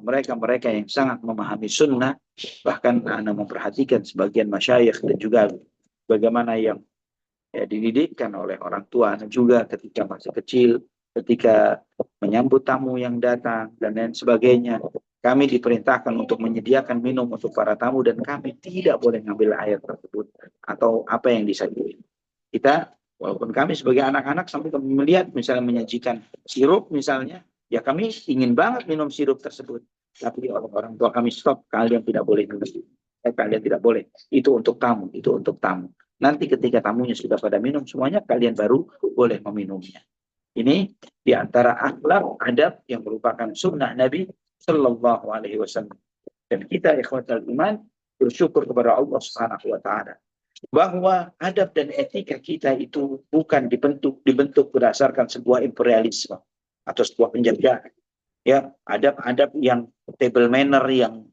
mereka-mereka yang sangat memahami sunnah. Bahkan Anda memperhatikan sebagian masyayikh dan juga bagaimana yang dididikkan oleh orang tua juga ketika masih kecil, ketika menyambut tamu yang datang dan lain sebagainya. Kami diperintahkan untuk menyediakan minum untuk para tamu dan kami tidak boleh ngambil air tersebut atau apa yang disajikan. Kita, walaupun kami sebagai anak-anak sampai kami melihat misalnya menyajikan sirup misalnya, ya kami ingin banget minum sirup tersebut. Tapi orang tua kami stop, kalian tidak boleh minum. Kalian tidak boleh. Itu untuk tamu, itu untuk tamu. Nanti ketika tamunya sudah pada minum semuanya, kalian baru boleh meminumnya. Ini diantara akhlak adab yang merupakan sunnah Nabi Sallallahu Alaihi Wasallam. Dan kita ikhwatal iman bersyukur kepada Allah Subhanahu Wa Taala bahwa adab dan etika kita itu bukan dibentuk berdasarkan sebuah imperialisme atau sebuah penjajahan. Ya, adab-adab yang table manner yang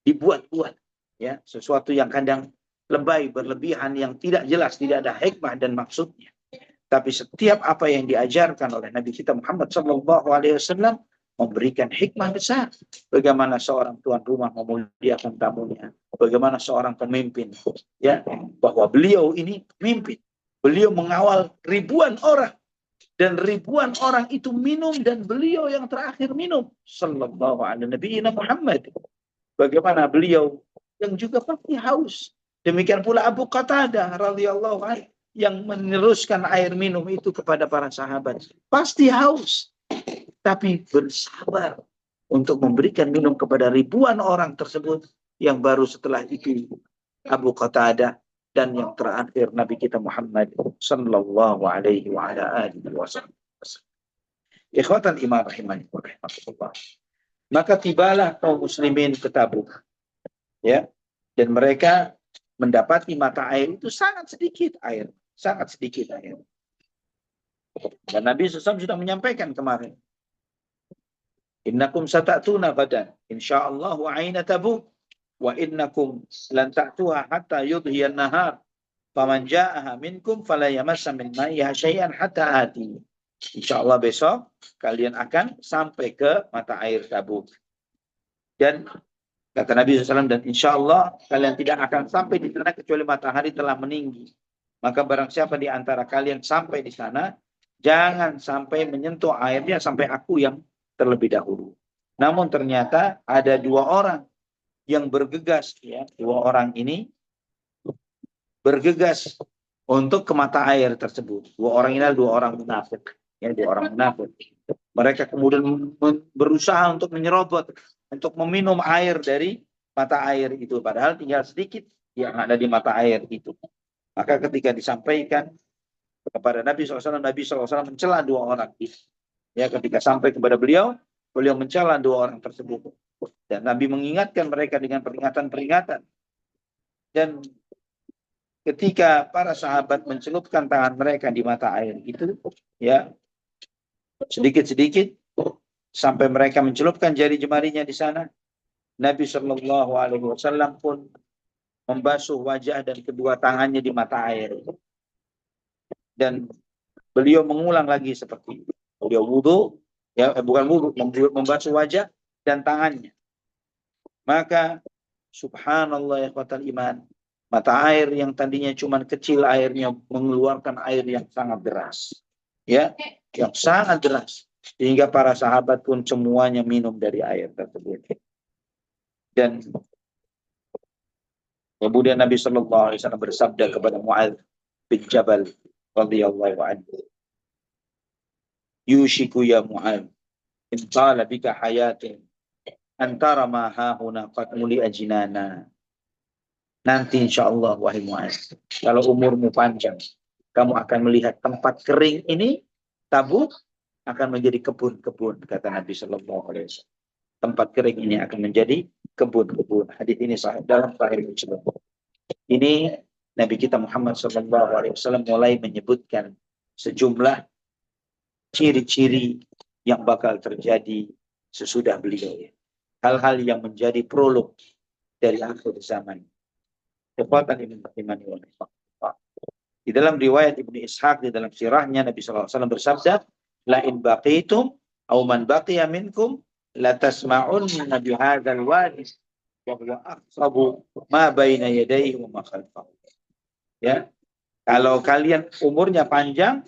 dibuat-buat, ya, sesuatu yang kadang lebay, berlebihan, yang tidak jelas, tidak ada hikmah dan maksudnya. Tapi setiap apa yang diajarkan oleh Nabi kita Muhammad SAW memberikan hikmah besar. Bagaimana seorang tuan rumah memuliakan tamunya, bagaimana seorang pemimpin, ya, bahwa beliau ini pemimpin, beliau mengawal ribuan orang dan ribuan orang itu minum dan beliau yang terakhir minum. Sallallahu alaihi Muhammad. Bagaimana beliau yang juga pasti haus. Demikian pula Abu Qatadah radhiyallahu anhu yang meneruskan air minum itu kepada para sahabat. Pasti haus, tapi bersabar untuk memberikan minum kepada ribuan orang tersebut yang baru setelah itu Abu Qatadah dan yang terakhir Nabi kita Muhammad sallallahu alaihi wa ala alihi wasallam. Ikhwatan iman rahimani wa rahmatullah. Maka tibalah kaum muslimin ke Tabuk. Ya, dan mereka mendapati mata air itu sangat sedikit air. Dan Nabi SAW sudah menyampaikan kemarin. Innakum sata'tuna badan. InsyaAllah wa'ina Tabuk. Wa innakum lan ta'tuha hatta yudhiyan nahar. Faman ja'aha minkum falayamassa min ma'iha syai'an hatta ati. InsyaAllah besok kalian akan sampai ke mata air Tabuk. Dan kata Nabi SAW, dan insya Allah kalian tidak akan sampai di sana kecuali matahari telah meninggi. Maka barang siapa di antara kalian sampai di sana, jangan sampai menyentuh airnya sampai aku yang terlebih dahulu. Namun ternyata ada dua orang yang bergegas, ya, dua orang ini bergegas untuk ke mata air tersebut. Dua orang ini adalah dua orang munafik, ya, dua orang munafik. Mereka kemudian berusaha untuk menyerobot, untuk meminum air dari mata air itu, padahal tinggal sedikit yang ada di mata air itu. Maka ketika disampaikan kepada Nabi SAW, Nabi SAW mencela dua orang itu. Ya, ketika sampai kepada beliau, beliau mencela dua orang tersebut. Dan Nabi mengingatkan mereka dengan peringatan-peringatan. Dan ketika para sahabat mencelupkan tangan mereka di mata air itu, ya, sedikit-sedikit sampai mereka mencelupkan jari jemarinya di sana, Nabi Shallallahu Alaihi Wasallam pun membasuh wajah dan kedua tangannya di mata air. Dan beliau mengulang lagi seperti itu. Beliau wudhu, ya, bukan wudhu, membasuh wajah dan tangannya. Maka subhanallah ya ikhwatal iman, mata air yang tadinya cuma kecil airnya mengeluarkan air yang sangat deras, ya, yang sangat deras, sehingga para sahabat pun semuanya minum dari air tersebut. Dan kemudian Nabi Shallallahu Alaihi Wasallam bersabda kepada Mu'adz bin Jabal radhiyallahu anhu, yushiku ya Mu'adz, in qala bika hayatin antara ma hahuna qad muli ajinana. Nanti insya Allah wahai Mu'adz, kalau umurmu panjang, kamu akan melihat tempat kering ini, Tabuk, akan menjadi kebun-kebun, kata Nabi Shallallahu Alaihi Wasallam. Tempat kering ini akan menjadi kebun-kebun. Hadis ini dalam Sahih Muslim. Ini Nabi kita Muhammad Shallallahu Alaihi Wasallam mulai menyebutkan sejumlah ciri-ciri yang bakal terjadi sesudah beliau. Hal-hal yang menjadi prolog dari akhir zaman. Di dalam riwayat Ibnu Ishaq, di dalam sirahnya, Nabi SAW bersabda, la in baqitum aw man baqiya minkum la tasma'unna bihadzal wadi wa huwa aqsabu ma baina yadayhi wa ma khalfahu. Ya, kalau kalian umurnya panjang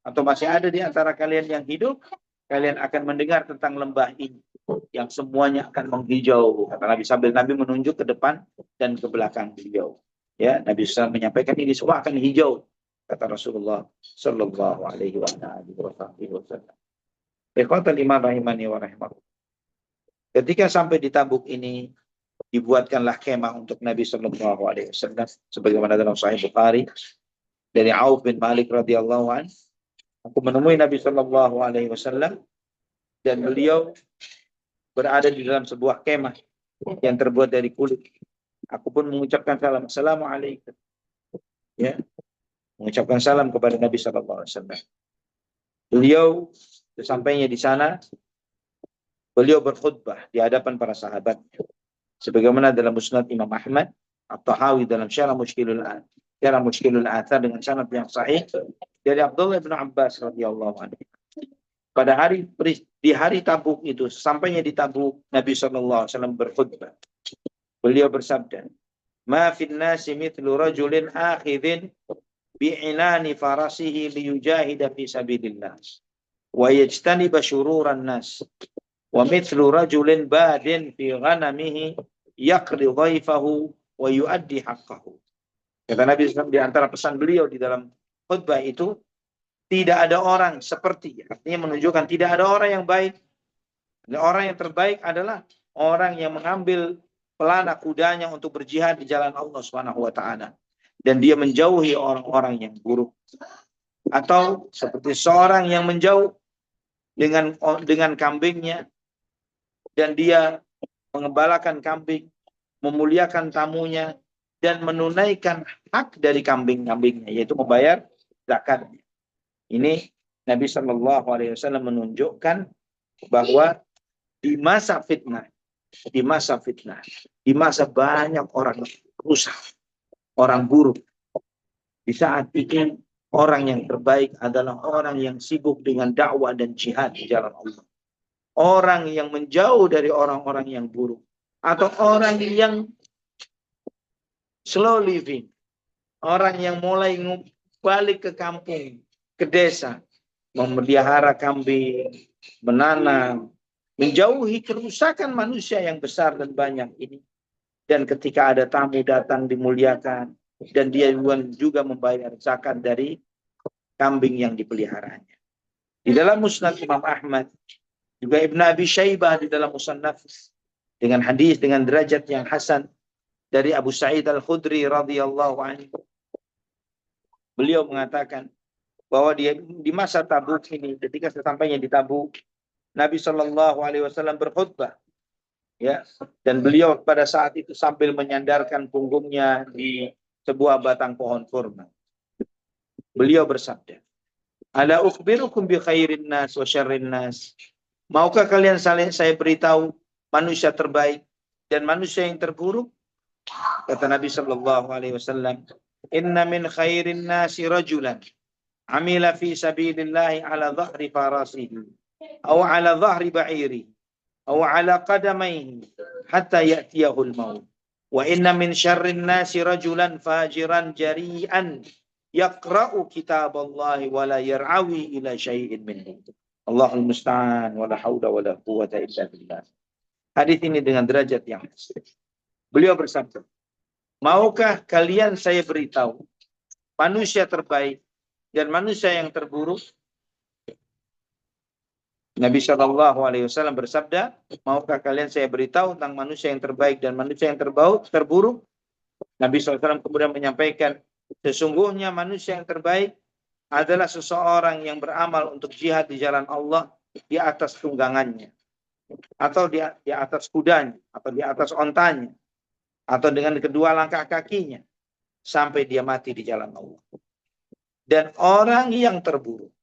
atau masih ada di antara kalian yang hidup, kalian akan mendengar tentang lembah ini yang semuanya akan menghijau, kata Nabi, sambil Nabi menunjuk ke depan dan ke belakang beliau. Ya, Nabi SAW menyampaikan ini semua akan hijau, kata Rasulullah Sallallahu Alaihi Wasallam. Ikhwatal iman rahimani wa rahimakumullah. Ketika sampai di Tabuk ini, dibuatkanlah kemah untuk Nabi Sallallahu Alaihi Wasallam, sebagaimana dalam Sahih Bukhari dari Auf bin Malik radhiyallahu anhu. Aku menemui Nabi Sallallahu Alaihi Wasallam dan beliau berada di dalam sebuah kemah yang terbuat dari kulit. Aku pun mengucapkan salam, assalamualaikum, ya, mengucapkan salam kepada Nabi Sallallahu Alaihi Wasallam. Beliau sesampainya di sana, beliau berkhutbah di hadapan para sahabat, sebagaimana dalam Musnad Imam Ahmad, At-Tahawi dalam Syarah Mushkilul Athar dengan sanad yang sahih dari Abdullah bin Abbas radhiyallahu anhu. Di hari Tabuk itu, sampainya di Tabuk, Nabi Sallallahu Alaihi Wasallam berkhutbah. Beliau bersabda, ma fin nasi mithlu rajulin akhidhin bi'inani farasihi liyujahida fi sabilillah wa yajtaniba syururan nas wa mithlu rajulin badin fi ghanamihi yaqri dhaifahu wa yuaddi haqqahu. Kata Nabi SAW, di antara pesan beliau di dalam khutbah itu, tidak ada orang seperti, artinya menunjukkan tidak ada orang yang baik. Orang yang terbaik adalah orang yang mengambil pelana kudanya untuk berjihad di jalan Allah Subhanahu wa taala dan dia menjauhi orang-orang yang buruk. Atau seperti seorang yang menjauh dengan kambingnya dan dia mengembalakan kambing, memuliakan tamunya dan menunaikan hak dari kambing-kambingnya, yaitu membayar zakatnya. Ini Nabi Shallallahu Alaihi Wasallam menunjukkan bahwa di masa fitnah, di masa banyak orang rusak, orang buruk, di saat itu orang yang terbaik adalah orang yang sibuk dengan dakwah dan jihad di jalan Allah. Orang yang menjauh dari orang-orang yang buruk. atau orang yang slow living, orang yang mulai balik ke kampung, ke desa, memelihara kambing, menanam, menjauhi kerusakan manusia yang besar dan banyak ini. Dan ketika ada tamu datang dimuliakan, dan dia juga membayar zakat dari kambing yang dipeliharanya. Di dalam Musnad Imam Ahmad, juga Ibn Abi Syaibah di dalam Musannaf, dengan hadis dengan derajat yang hasan dari Abu Sa'id Al-Khudri radhiyallahu anhu. Beliau mengatakan bahwa dia di masa Tabuk ini, ketika sesampainya di Tabuk, Nabi Shallallahu Alaihi Wasallam berkhutbah, ya, dan beliau pada saat itu sambil menyandarkan punggungnya di sebuah batang pohon kurma. Beliau bersabda, "Ala ukhbirukum bi khairin nas wa syarrin nas." Maukah kalian saya beritahu manusia terbaik dan manusia yang terburuk? Kata Nabi Shallallahu Alaihi Wasallam, "Inna min khairin nasi rajulan amila fi sabilillahi ala dhahri farasihi, atau ala dhahri ba'iri, atau ala qadamaihi, hatta ya'tiyahul maut. Wa inna min syarrin nasi rajulan fajiran jari'an yaqra'u kitaballahi wa la yar'awi ila syai'in minhu." Allahul musta'an wa la hawla wa la quwwata illa billah. Hadis ini dengan derajat yang hasan. Beliau bersabda, maukah kalian saya beritahu manusia terbaik dan manusia yang terburuk? Nabi Shallallahu Alaihi Wasallam bersabda, maukah kalian saya beritahu tentang manusia yang terbaik dan manusia yang terburuk? Nabi SAW kemudian menyampaikan, sesungguhnya manusia yang terbaik adalah seseorang yang beramal untuk jihad di jalan Allah di atas tunggangannya, atau di atas kudanya, atau di atas ontanya, atau dengan kedua langkah kakinya, sampai dia mati di jalan Allah. Dan orang yang terburuk,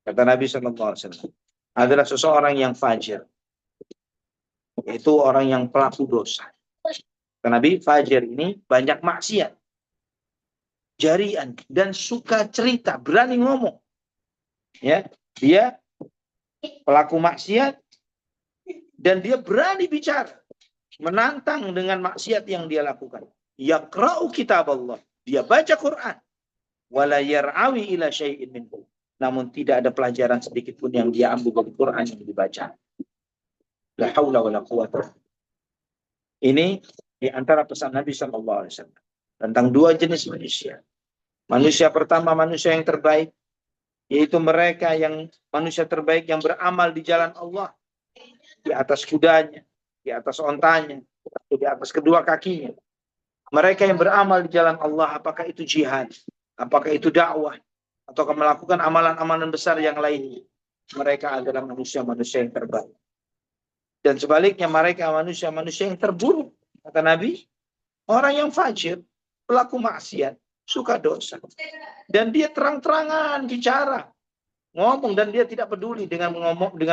kata Nabi SAW, adalah seseorang yang fajir, yaitu orang yang pelaku dosa. Kata Nabi, fajir ini banyak maksiat, jarian, dan suka cerita, berani ngomong. Ya, dia pelaku maksiat dan dia berani bicara, menantang dengan maksiat yang dia lakukan. Yaqra'u kitab Allah, dia baca Quran, wala yar'awi ila syai'in minhu, namun tidak ada pelajaran sedikit pun yang dia ambil dari Quran yang dibaca. La haula wala quwwata. Ini di antara pesan Nabi sallallahu alaihi wasallam tentang dua jenis manusia. Manusia pertama, manusia yang terbaik, yaitu mereka yang manusia terbaik yang beramal di jalan Allah, di atas kudanya, di atas ontanya, atau di atas kedua kakinya. Mereka yang beramal di jalan Allah, apakah itu jihad, apakah itu dakwah, atau melakukan amalan-amalan besar yang lainnya, mereka adalah manusia-manusia yang terbaik. Dan sebaliknya mereka manusia-manusia yang terburuk, kata Nabi, orang yang fajir, pelaku maksiat, suka dosa, dan dia terang-terangan bicara, ngomong, dan dia tidak peduli dengan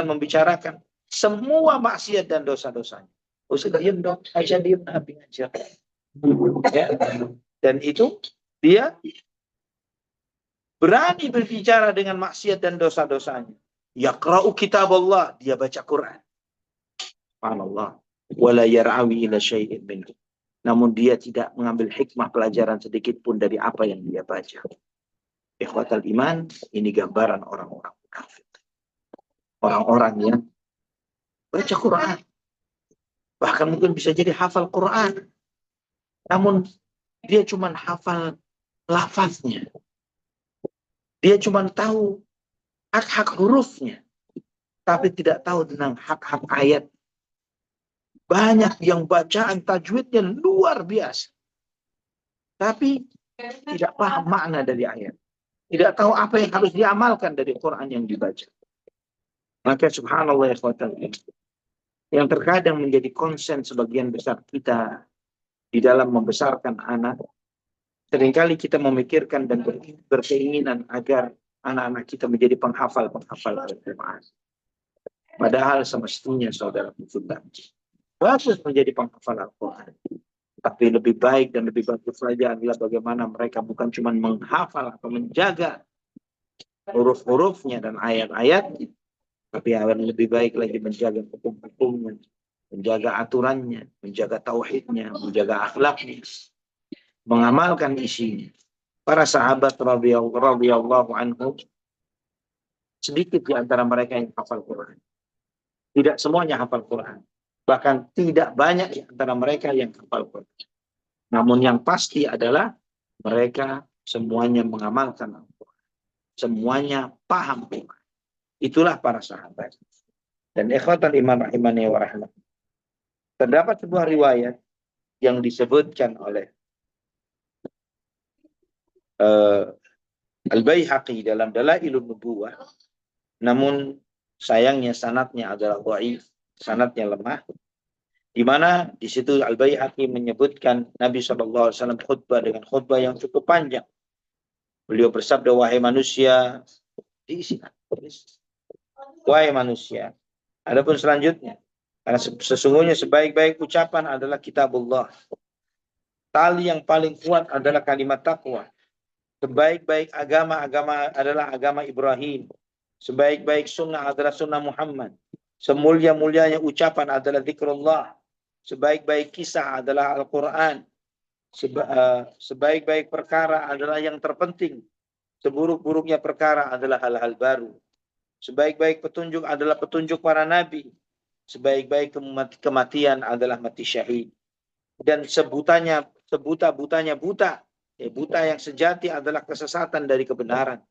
membicarakan semua maksiat dan dosa-dosanya. Usah diem dong, Aisyah diem, Nabi aja. Ya. Dan itu dia berani berbicara dengan maksiat dan dosa-dosanya. Yaqra'u kitab Allah, dia baca Quran. Subhanallah. Wala yar'awi ila syai'in minhu. Namun dia tidak mengambil hikmah pelajaran sedikit pun dari apa yang dia baca. Ikhwatal iman, ini gambaran orang-orang munafik. Orang-orang yang baca Quran. Bahkan mungkin bisa jadi hafal Quran. Namun dia cuma hafal lafaznya. Dia cuma tahu hak-hak hurufnya. Tapi tidak tahu tentang hak-hak ayat. Banyak yang bacaan tajwidnya luar biasa. Tapi tidak paham makna dari ayat. Tidak tahu apa yang harus diamalkan dari Quran yang dibaca. Maka subhanallah ya ikhwatan, yang terkadang menjadi konsen sebagian besar kita di dalam membesarkan anak, seringkali kita memikirkan dan berkeinginan agar anak-anak kita menjadi penghafal Al-Quran. Padahal semestinya saudara saudara bagus menjadi penghafal Al-Quran. Tapi lebih baik dan lebih bagus lagi adalah bagaimana mereka bukan cuma menghafal atau menjaga huruf-hurufnya dan ayat-ayatnya, tapi yang lebih baik lagi menjaga hukum-hukumnya menjaga aturannya, menjaga tauhidnya, menjaga akhlaknya, mengamalkan isinya. Para sahabat radhiyallahu anhum, sedikit di antara mereka yang hafal Quran. Tidak semuanya hafal Quran. Bahkan tidak banyak di antara mereka yang hafal Quran. Namun yang pasti adalah mereka semuanya mengamalkan Al-Quran. Semuanya paham Quran. Itulah para sahabat. Dan ikhwatal iman rahimani wa rahmat. Terdapat sebuah riwayat yang disebutkan oleh Al-Baihaqi dalam Dalailun Nubuwah. Namun sayangnya sanadnya adalah dhaif, sanadnya lemah. Di mana di situ Al-Baihaqi menyebutkan Nabi SAW khutbah dengan khutbah yang cukup panjang. Beliau bersabda, wahai manusia, diisi. Wahai manusia. Adapun selanjutnya, karena sesungguhnya sebaik-baik ucapan adalah kitabullah. Tali yang paling kuat adalah kalimat taqwa. Sebaik-baik agama adalah agama Ibrahim. Sebaik-baik sunnah adalah sunnah Muhammad. Semulia-mulianya ucapan adalah zikrullah. Sebaik-baik kisah adalah Al-Quran. Sebaik-baik perkara adalah yang terpenting. Seburuk-buruknya perkara adalah hal-hal baru. Sebaik-baik petunjuk adalah petunjuk para nabi. Sebaik-baik kematian adalah mati syahid. Dan sebuta-butanya buta. Buta yang sejati adalah kesesatan dari kebenaran.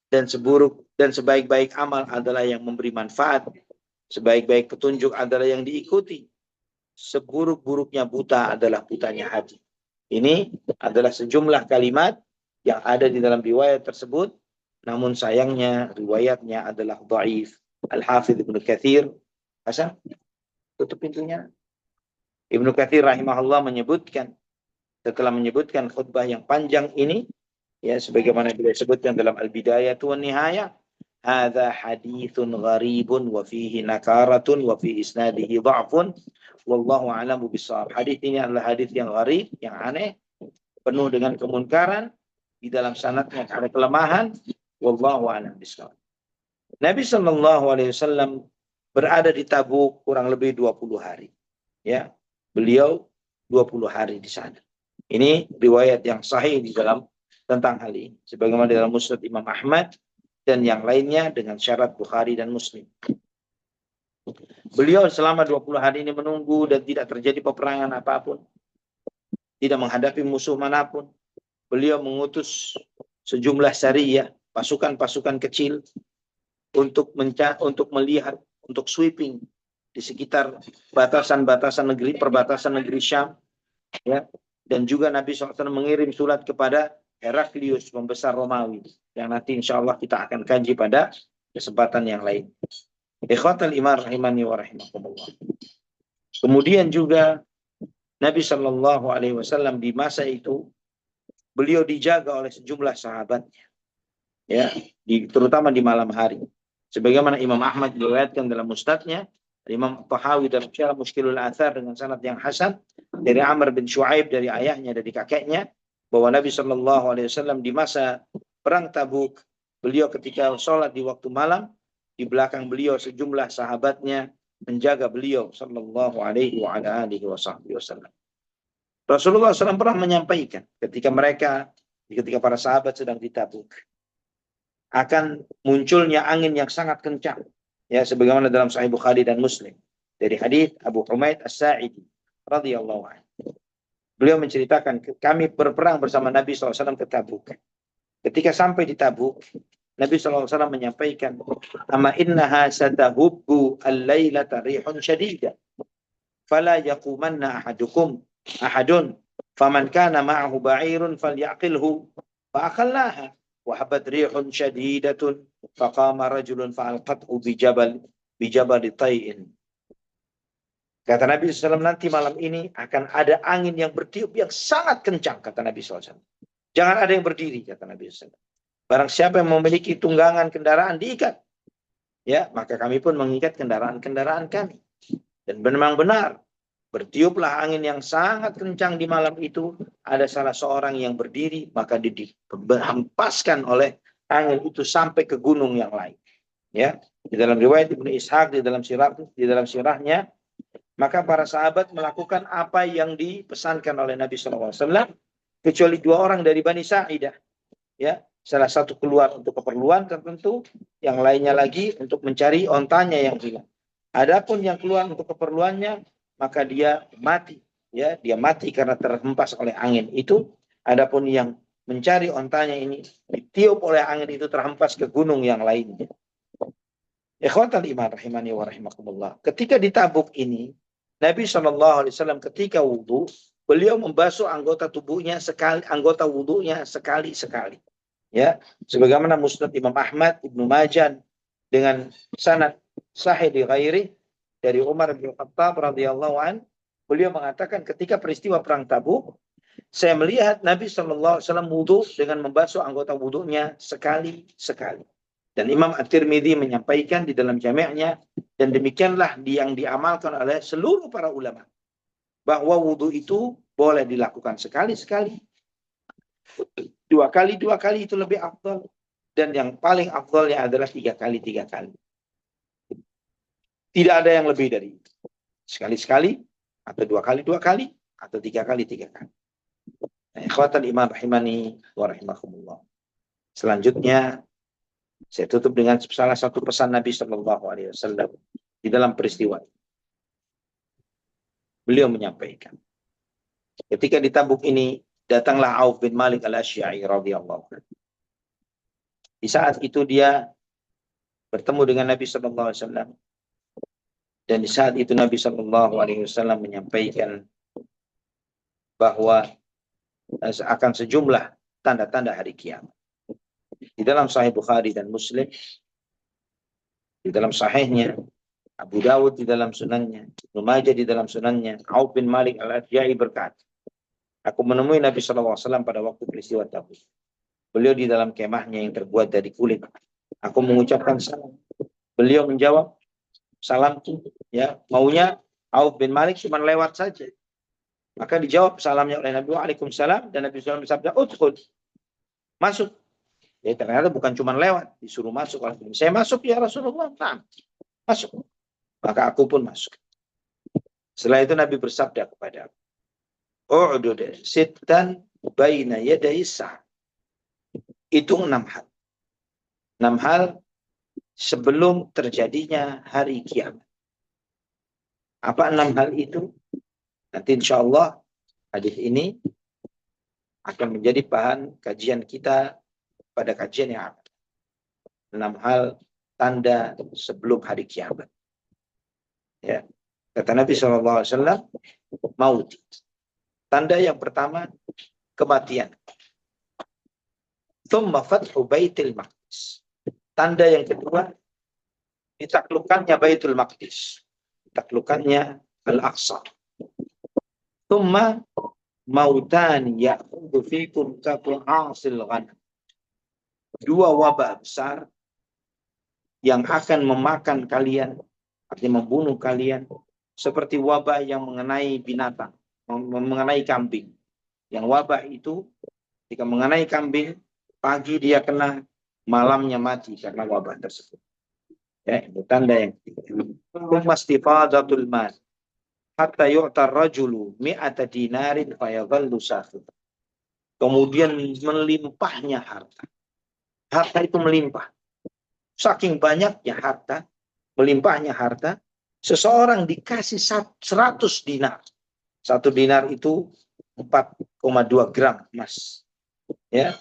Dan sebaik-baik amal adalah yang memberi manfaat. Sebaik-baik petunjuk adalah yang diikuti. Seburuk-buruknya buta adalah butanya hati. Ini adalah sejumlah kalimat yang ada di dalam riwayat tersebut. Namun sayangnya riwayatnya adalah dhaif. Al-Hafidh Ibnu Katsir, Hasan, tutup pintunya. Ibnu Katsir rahimahullah menyebutkan, setelah menyebutkan khutbah yang panjang ini, ya sebagaimana beliau sebutkan dalam Al-Bidayah wan Nihayah, hadza haditsun gharibun wa fihi nakaratun wa fi isnadihi dha'fun wallahu a'lamu bissawab. Hadis ini adalah hadis yang gharib, yang aneh, penuh dengan kemunkaran, di dalam sanadnya ada kelemahan, wallahu a'lam bissawab. Nabi sallallahu alaihi wasallam berada di Tabuk kurang lebih 20 hari. Ya, beliau 20 hari di sana. Ini riwayat yang sahih di dalam tentang hal ini. Sebagaimana dalam Musnad Imam Ahmad dan yang lainnya dengan syarat Bukhari dan Muslim. Beliau selama 20 hari ini menunggu dan tidak terjadi peperangan apapun. Tidak menghadapi musuh manapun. Beliau mengutus sejumlah sariyah, pasukan-pasukan kecil untuk melihat, untuk sweeping di sekitar batasan-batasan negeri, perbatasan negeri Syam. Ya. Dan juga Nabi SAW mengirim surat kepada Heraklius, pembesar Romawi, yang nanti insya Allah kita akan kaji pada kesempatan yang lain. Ikhwatal iman rahimani wa rahimakumullah. Kemudian juga Nabi SAW di masa itu beliau dijaga oleh sejumlah sahabatnya, ya, terutama di malam hari. Sebagaimana Imam Ahmad diriwayatkan dalam Musnadnya, Imam Tahawi dalam Syarah Mushkilul Athar dengan sanad yang hasan dari Amr bin Shu'aib dari ayahnya, dari kakeknya, bahwa Nabi SAW di masa perang Tabuk, beliau ketika sholat di waktu malam, di belakang beliau sejumlah sahabatnya menjaga beliau sallallahu alaihi wa ala alihi wasallam. Rasulullah SAW pernah menyampaikan ketika para sahabat sedang di Tabuk, akan munculnya angin yang sangat kencang. Ya, sebagaimana dalam Sahih Bukhari dan Muslim dari hadis Abu Humaid As-Sa'idi radhiyallahu anhu. Beliau menceritakan, kami berperang bersama Nabi SAW ke Tabuk. Ketika sampai di Tabuk, Nabi SAW menyampaikan, "Amma innaha satahubbu al-lailata rihun syadidah. Fala yaqumanna ahadun. Faman kana ma'ahu ba'irun falyaqilhu." Fa'aqallaha. Wahabat rihun syadidatun. Faqama rajulun fa'alqat'u bijabal tay'in. Kata Nabi SAW, nanti malam ini akan ada angin yang bertiup yang sangat kencang, kata Nabi SAW. Jangan ada yang berdiri, kata Nabi SAW. Barang siapa yang memiliki tunggangan kendaraan diikat. Ya, maka kami pun mengikat kendaraan-kendaraan kami. Dan memang benar, bertiuplah angin yang sangat kencang di malam itu. Ada salah seorang yang berdiri, maka dihempaskan oleh angin itu sampai ke gunung yang lain. Ya, di dalam riwayat Ibnu Ishaq di dalam sirahnya Maka para sahabat melakukan apa yang dipesankan oleh Nabi SAW, kecuali 2 orang dari Bani Sa'idah. Ya, salah satu keluar untuk keperluan tertentu, yang lainnya lagi untuk mencari ontanya yang hilang. Adapun yang keluar untuk keperluannya, maka dia mati. Ya, dia mati karena terhempas oleh angin itu. Adapun yang mencari ontanya ini ditiup oleh angin itu terhempas ke gunung yang lainnya. Ikhwatal iman rahimani wa rahimakumullah. Ketika di Tabuk ini, Nabi SAW ketika wudhu, beliau membasuh anggota tubuhnya sekali, anggota wudhunya sekali-sekali. Ya, sebagaimana Musnad Imam Ahmad, Ibnu Majah dengan sanad sahih di ghairi dari Umar bin Khattab radhiyallahu an, beliau mengatakan ketika peristiwa perang Tabuk, saya melihat Nabi SAW wudhu dengan membasuh anggota wudhunya sekali-sekali. Dan Imam At-Tirmidzi menyampaikan di dalam jami'nya, dan demikianlah yang diamalkan oleh seluruh para ulama, bahwa wudhu itu boleh dilakukan sekali-sekali, 2 kali itu lebih afdal, dan yang paling afdalnya adalah 3 kali. Tidak ada yang lebih dari itu. Sekali-sekali, atau 2 kali, atau 3 kali. Ikhwatan iman rahimani wa rahimakumullah. Selanjutnya, saya tutup dengan salah satu pesan Nabi SAW di dalam peristiwa. Beliau menyampaikan, ketika di Tabuk ini, datanglah Auf bin Malik al-Asy'ari radhiyallahu anhu. Di saat itu dia bertemu dengan Nabi SAW. Dan di saat itu Nabi SAW menyampaikan bahwa akan sejumlah tanda-tanda hari kiamat. Di dalam Sahih Bukhari dan Muslim, di dalam Sahihnya, Abu Dawud di dalam sunannya, Ibnu Majah di dalam sunannya, Auf bin Malik al-Asy'ari berkata, aku menemui Nabi SAW pada waktu peristiwa Tabuk. Beliau di dalam kemahnya yang terbuat dari kulit. Aku mengucapkan salam. Beliau menjawab salamku. Ya, maunya Auf bin Malik cuma lewat saja. Maka dijawab salamnya oleh Nabi, Waalaikumsalam, dan Nabi SAW bersabda, udkhul, masuk. Ya, ternyata bukan cuma lewat, disuruh masuk. Saya masuk ya Rasulullah. Nah, masuk. Maka aku pun masuk. Setelah itu Nabi bersabda kepada aku, u'dud sittan baina yaday sa'ah. Hitung 6 hal. 6 hal sebelum terjadinya hari kiamat. Apa 6 hal itu? Nanti insya Allah hadis ini akan menjadi bahan kajian kita pada kajian yang akan. 6 hal tanda sebelum hari kiamat. Ya. Kata Nabi SAW, maut. Tanda yang pertama, kematian. Tsumma fathu Baitul Maqdis. Tanda yang kedua, ditaklukkannya Baitul Maqdis. Ditaklukkannya Al-Aqsa. Tsumma mautan ya'khudhu fikum kaqa'asil ghanam. 2 wabah besar yang akan memakan kalian, artinya membunuh kalian, seperti wabah yang mengenai binatang, mengenai kambing. Yang wabah itu, jika mengenai kambing, pagi dia kena, malamnya mati karena wabah tersebut. Ya, itu tanda yang ketiga. Mastifadatul mal. Hatta yu'tar rajulu mi'ata dinarin fayadhallu sahid. Kemudian melimpahnya harta. Harta itu melimpah. Saking banyaknya harta, melimpahnya harta, seseorang dikasih 100 dinar. 1 dinar itu 4,2 gram emas. Ya.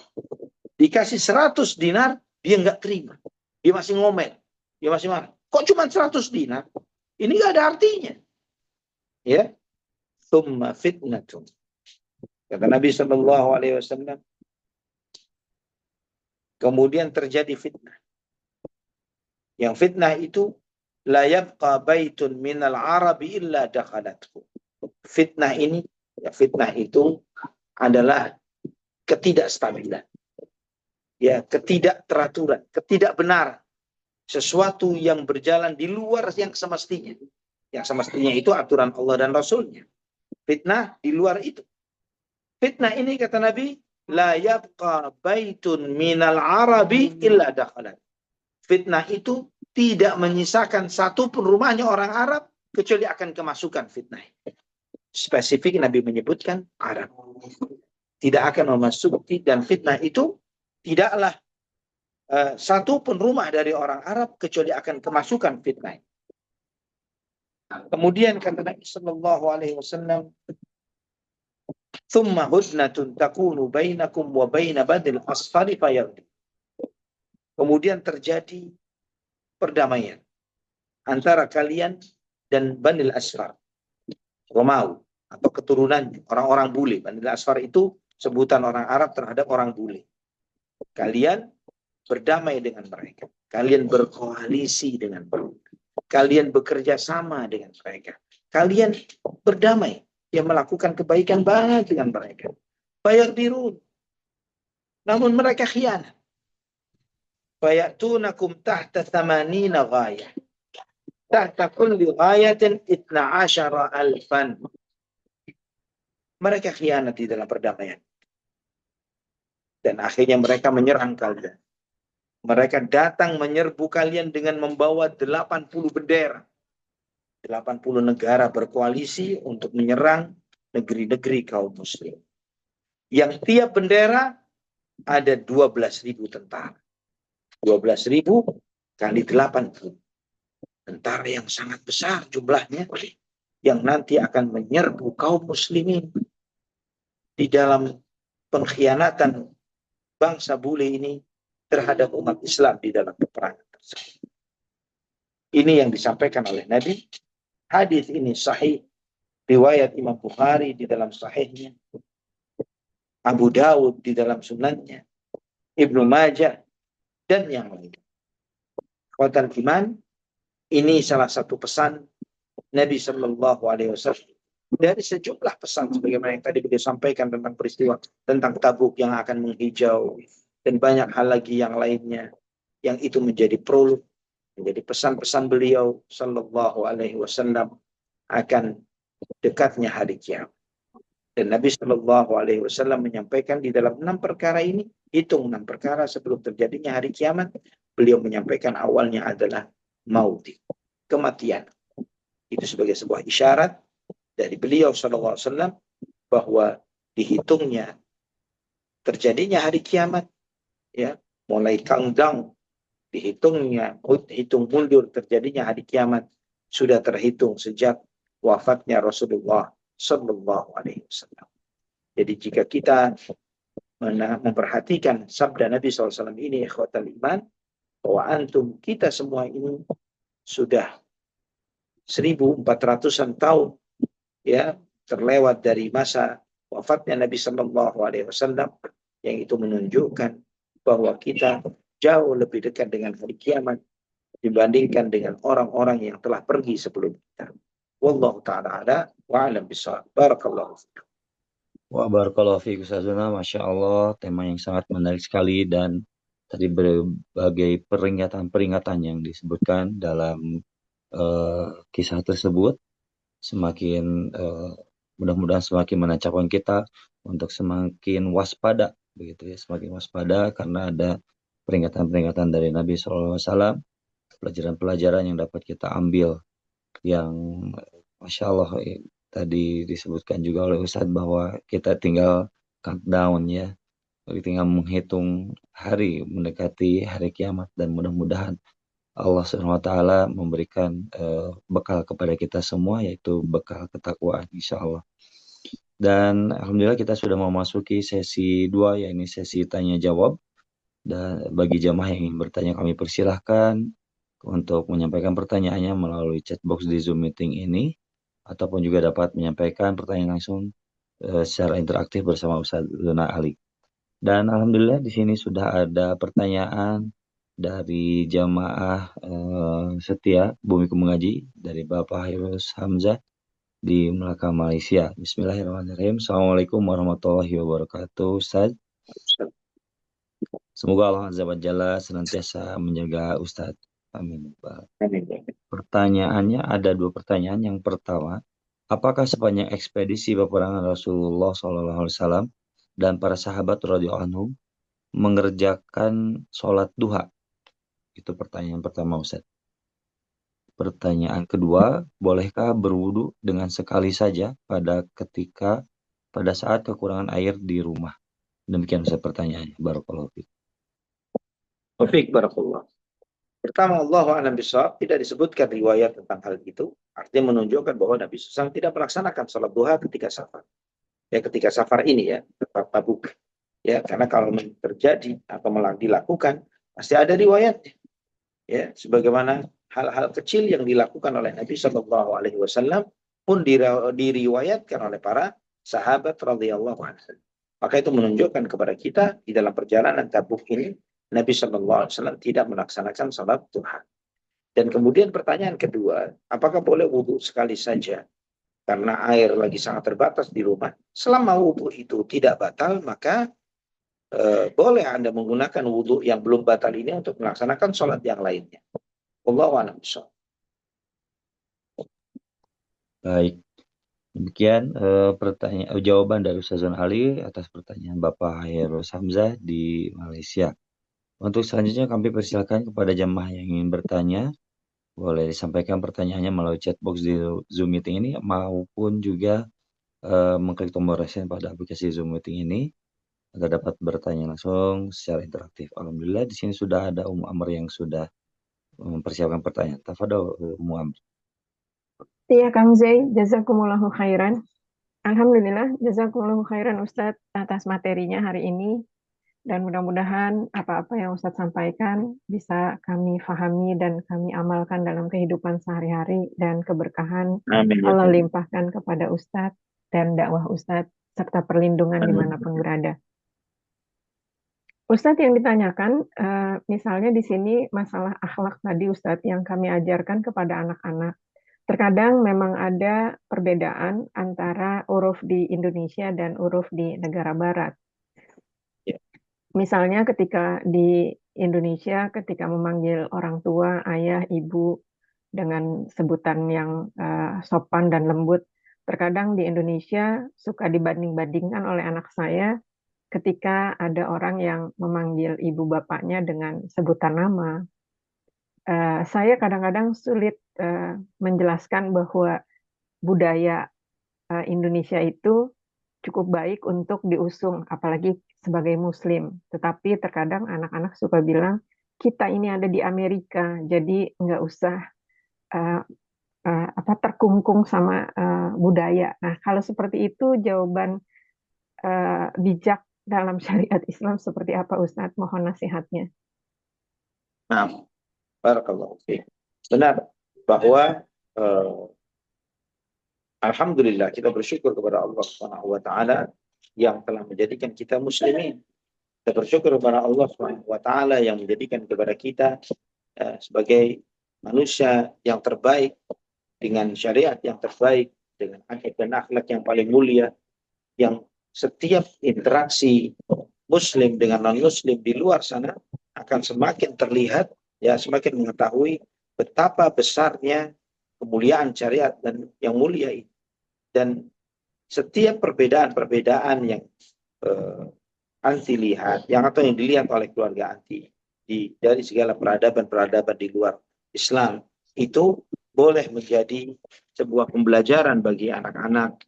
Dikasih 100 dinar, dia nggak terima. Dia masih ngomel. Dia masih marah. Kok cuma 100 dinar? Ini nggak ada artinya. Ya. Tsumma fitnatun. Kata Nabi SAW, kemudian terjadi fitnah. Yang fitnah itu, la yabqa baitun minal arabi illa dakhalathu. Fitnah ini, ya fitnah itu adalah ketidakstabilan. Ya, ketidakteraturan, ketidakbenaran. Sesuatu yang berjalan di luar yang semestinya. Yang semestinya itu aturan Allah dan Rasulnya. Fitnah di luar itu. Fitnah ini kata Nabi, la yabqa baitun minal arabi illa dakhalat. Fitnah itu tidak menyisakan satu pun rumahnya orang Arab kecuali akan kemasukan fitnah. Spesifik Nabi menyebutkan Arab. Tidak akan memasuki, dan fitnah itu tidaklah satu pun rumah dari orang Arab kecuali akan kemasukan fitnah. Kemudian kata Nabi Sallallahu Alaihi Wasallam, "Thumma hudnatun takunu bainakum wa baina badil asfari fayardi." Kemudian terjadi perdamaian antara kalian dan Banil Asfar, Romawi atau keturunannya, orang-orang bule. Banil Asfar itu sebutan orang Arab terhadap orang bule. Kalian berdamai dengan mereka. Kalian berkoalisi dengan mereka. Kalian bekerja sama dengan mereka. Kalian berdamai. Yang melakukan kebaikan banget dengan mereka. Bayar dirun. Namun mereka khianat. Fayatunakum tahta thamanina ghayah. Tahta kulli ghayatin 12,000. Mereka khianat di dalam perdamaian. Dan akhirnya mereka menyerang kalian. Mereka datang menyerbu kalian dengan membawa 80 bendera. 80 negara berkoalisi untuk menyerang negeri-negeri kaum muslim. Yang tiap bendera ada 12.000 tentara. 12.000 kali 80. Tentara yang sangat besar jumlahnya, yang nanti akan menyerbu kaum muslimin di dalam pengkhianatan bangsa bule ini terhadap umat Islam di dalam peperangan tersebut. Ini yang disampaikan oleh Nabi. Hadis ini sahih, riwayat Imam Bukhari di dalam sahihnya, Abu Dawud di dalam sunannya, Ibnu Majah, dan yang lain. Ikhwatal iman, ini salah satu pesan Nabi Sallallahu Alaihi Wasallam dari sejumlah pesan sebagaimana yang tadi beliau sampaikan tentang peristiwa tentang Tabuk yang akan menghijau, dan banyak hal lagi yang lainnya, yang itu menjadi prolog, menjadi pesan-pesan beliau Sallallahu Alaihi Wasallam akan dekatnya hari kiamat. Dan Nabi Sallallahu Alaihi Wasallam menyampaikan di dalam 6 perkara ini, hitung 6 perkara sebelum terjadinya hari kiamat. Beliau menyampaikan awalnya adalah mauti, kematian. Itu sebagai sebuah isyarat dari beliau Sallallahu Alaihi Wasallam bahwa dihitungnya terjadinya hari kiamat, ya, mulai countdown, dihitungnya, hitung mundur terjadinya hari kiamat sudah terhitung sejak wafatnya Rasulullah Sallallahu Alaihi Wasallam. Jadi jika kita memperhatikan sabda Nabi SAW ini, ikhwatal iman, bahwa antum, kita semua ini sudah 1400-an tahun, ya, terlewat dari masa wafatnya Nabi Sallallahu Alaihi Wasallam, yang itu menunjukkan bahwa kita jauh lebih dekat dengan hari kiamat dibandingkan dengan orang-orang yang telah pergi sebelum kita. Wallahu ta'ala ala wa alam bisawab. Barakallahu fikum. Wa barakallahu fiik Ustazuna, Masya Allah, tema yang sangat menarik sekali, dan tadi berbagai peringatan-peringatan yang disebutkan dalam kisah tersebut semakin mudah-mudahan semakin menancapkan kita untuk semakin waspada, begitu ya, semakin waspada karena ada peringatan-peringatan dari Nabi SAW, pelajaran-pelajaran yang dapat kita ambil, yang Masya Allah tadi disebutkan juga oleh Ustadz bahwa kita tinggal countdown, ya, tinggal menghitung hari mendekati hari kiamat, dan mudah-mudahan Allah SWT memberikan bekal kepada kita semua, yaitu bekal ketakwaan insya Allah. Dan alhamdulillah kita sudah memasuki sesi 2, yakni sesi tanya jawab. Dan bagi jamaah yang ingin bertanya, kami persilahkan untuk menyampaikan pertanyaannya melalui chat box di Zoom meeting ini, ataupun juga dapat menyampaikan pertanyaan langsung secara interaktif bersama Ustaz Luna Ali. Dan alhamdulillah di sini sudah ada pertanyaan dari jamaah setia Bumiku Mengaji dari Bapak Hairus Hamzah di Melaka, Malaysia. Bismillahirrahmanirrahim. Assalamualaikum warahmatullahi wabarakatuh, Ustaz. Semoga Allah Azza wa Jalla senantiasa menjaga Ustaz. Amin. Pertanyaannya ada 2 pertanyaan. Yang pertama, apakah sepanjang ekspedisi peperangan Rasulullah SAW dan para sahabat radhiyallahu anhum mengerjakan sholat duha? Itu pertanyaan pertama, Ustaz. pertanyaan kedua, bolehkah berwudu dengan sekali saja pada saat kekurangan air di rumah? Demikian Ustaz pertanyaannya. Barakallahu fiik. Taufik barakallah. Pertama, Allahu a'lam bishawab, tidak disebutkan riwayat tentang hal itu. Artinya menunjukkan bahwa Nabi SAW tidak melaksanakan sholat duha ketika safar. Ya, ketika safar ini ya, tetap tabuk. Ya, karena kalau terjadi atau dilakukan, pasti ada riwayatnya. Ya, sebagaimana hal-hal kecil yang dilakukan oleh Nabi SAW pun diriwayatkan oleh para sahabat radhiyallahu anhu. Maka itu menunjukkan kepada kita di dalam perjalanan Tabuk ini Nabi SAW tidak melaksanakan salat duha. Dan kemudian pertanyaan kedua, apakah boleh wudhu sekali saja karena air lagi sangat terbatas di rumah? Selama wudhu itu tidak batal, maka boleh Anda menggunakan wudhu yang belum batal ini untuk melaksanakan sholat yang lainnya. Wallahu a'lam bishawab. Baik. Demikian jawaban dari Ustazun Ali atas pertanyaan Bapak Hairul Hamzah di Malaysia. Untuk selanjutnya kami persilakan kepada jemaah yang ingin bertanya. Boleh disampaikan pertanyaannya melalui chat box di Zoom Meeting ini maupun juga mengklik tombol raise hand pada aplikasi Zoom Meeting ini agar dapat bertanya langsung secara interaktif. Alhamdulillah di sini sudah ada Ummu Amr yang sudah mempersiapkan pertanyaan. Tafadhol Ummu Amr. Iya Kang Zai, jazakumullahu khairan. Alhamdulillah, jazakumullahu khairan Ustadz atas materinya hari ini. Dan mudah-mudahan apa-apa yang Ustadz sampaikan bisa kami fahami dan kami amalkan dalam kehidupan sehari-hari. Dan keberkahan Amin. Allah limpahkan kepada Ustadz dan dakwah Ustadz serta perlindungan dimanapun berada. Ustadz yang ditanyakan, misalnya di sini masalah akhlak tadi Ustadz yang kami ajarkan kepada anak-anak. Terkadang memang ada perbedaan antara huruf di Indonesia dan huruf di negara barat. Misalnya ketika di Indonesia, ketika memanggil orang tua, ayah, ibu, dengan sebutan yang sopan dan lembut, terkadang di Indonesia suka dibanding-bandingkan oleh anak saya ketika ada orang yang memanggil ibu bapaknya dengan sebutan nama. Saya kadang-kadang sulit menjelaskan bahwa budaya Indonesia itu cukup baik untuk diusung, apalagi sebagai Muslim. Tetapi terkadang anak-anak suka bilang, kita ini ada di Amerika, jadi nggak usah terkungkung sama budaya. Nah, kalau seperti itu jawaban bijak dalam syariat Islam seperti apa Ustadz? Mohon nasihatnya. Nah, barakallahu fiik. Benar bahwa alhamdulillah kita bersyukur kepada Allah Subhanahu wa taala yang telah menjadikan kita muslimin. Kita bersyukur kepada Allah Subhanahu wa taala yang menjadikan kepada kita sebagai manusia yang terbaik dengan syariat yang terbaik, dengan adab dan akhlak yang paling mulia, yang setiap interaksi muslim dengan non-muslim di luar sana akan semakin terlihat, ya semakin mengetahui betapa besarnya kemuliaan syariat dan yang mulia ini. Dan setiap perbedaan-perbedaan yang anti lihat, yang dilihat oleh keluarga anti dari segala peradaban-peradaban di luar Islam, itu boleh menjadi sebuah pembelajaran bagi anak-anak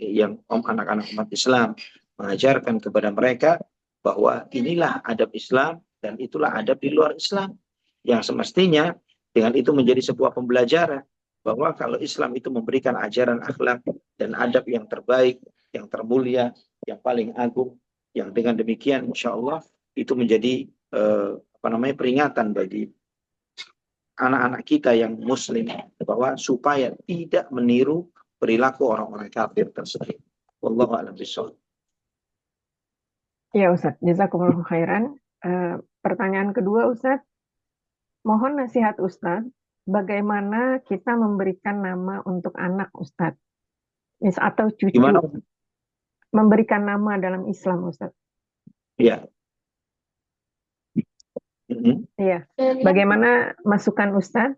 umat Islam, mengajarkan kepada mereka bahwa inilah adab Islam dan itulah adab di luar Islam, yang semestinya dengan itu menjadi sebuah pembelajaran bahwa kalau Islam itu memberikan ajaran akhlak dan adab yang terbaik, yang termulia, yang paling agung, yang dengan demikian insya Allah itu menjadi peringatan bagi anak-anak kita yang muslim bahwa supaya tidak meniru perilaku orang-orang kafir tersebut. Wallahu a'lam bishawab. Ya Ustaz, jazakumullahu khairan. Pertanyaan kedua Ustaz, mohon nasihat Ustaz, bagaimana kita memberikan nama untuk anak Ustaz? Atau cucu. Gimana? Memberikan nama dalam Islam Ustaz. Iya. Iya. Bagaimana masukan Ustaz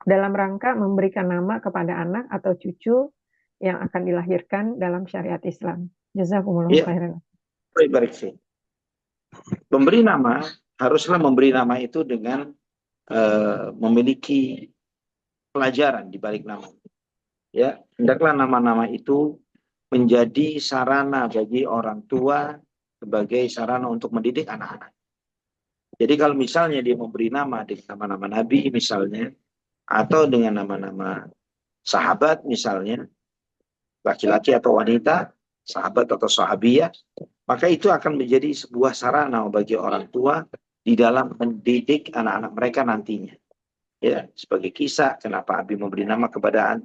dalam rangka memberikan nama kepada anak atau cucu yang akan dilahirkan dalam syariat Islam? Jazakumullahu khairan. Baik. Memberi nama, haruslah memberi nama itu dengan memiliki pelajaran di balik nama. Ya, hendaklah nama-nama itu menjadi sarana bagi orang tua sebagai sarana untuk mendidik anak-anak. Jadi kalau misalnya dia memberi nama dengan nama-nama nabi misalnya, atau dengan nama-nama sahabat misalnya, laki-laki atau wanita, sahabat atau sahabiyah, maka itu akan menjadi sebuah sarana bagi orang tua di dalam mendidik anak-anak mereka nantinya. Ya, sebagai kisah kenapa Abi memberi nama kepada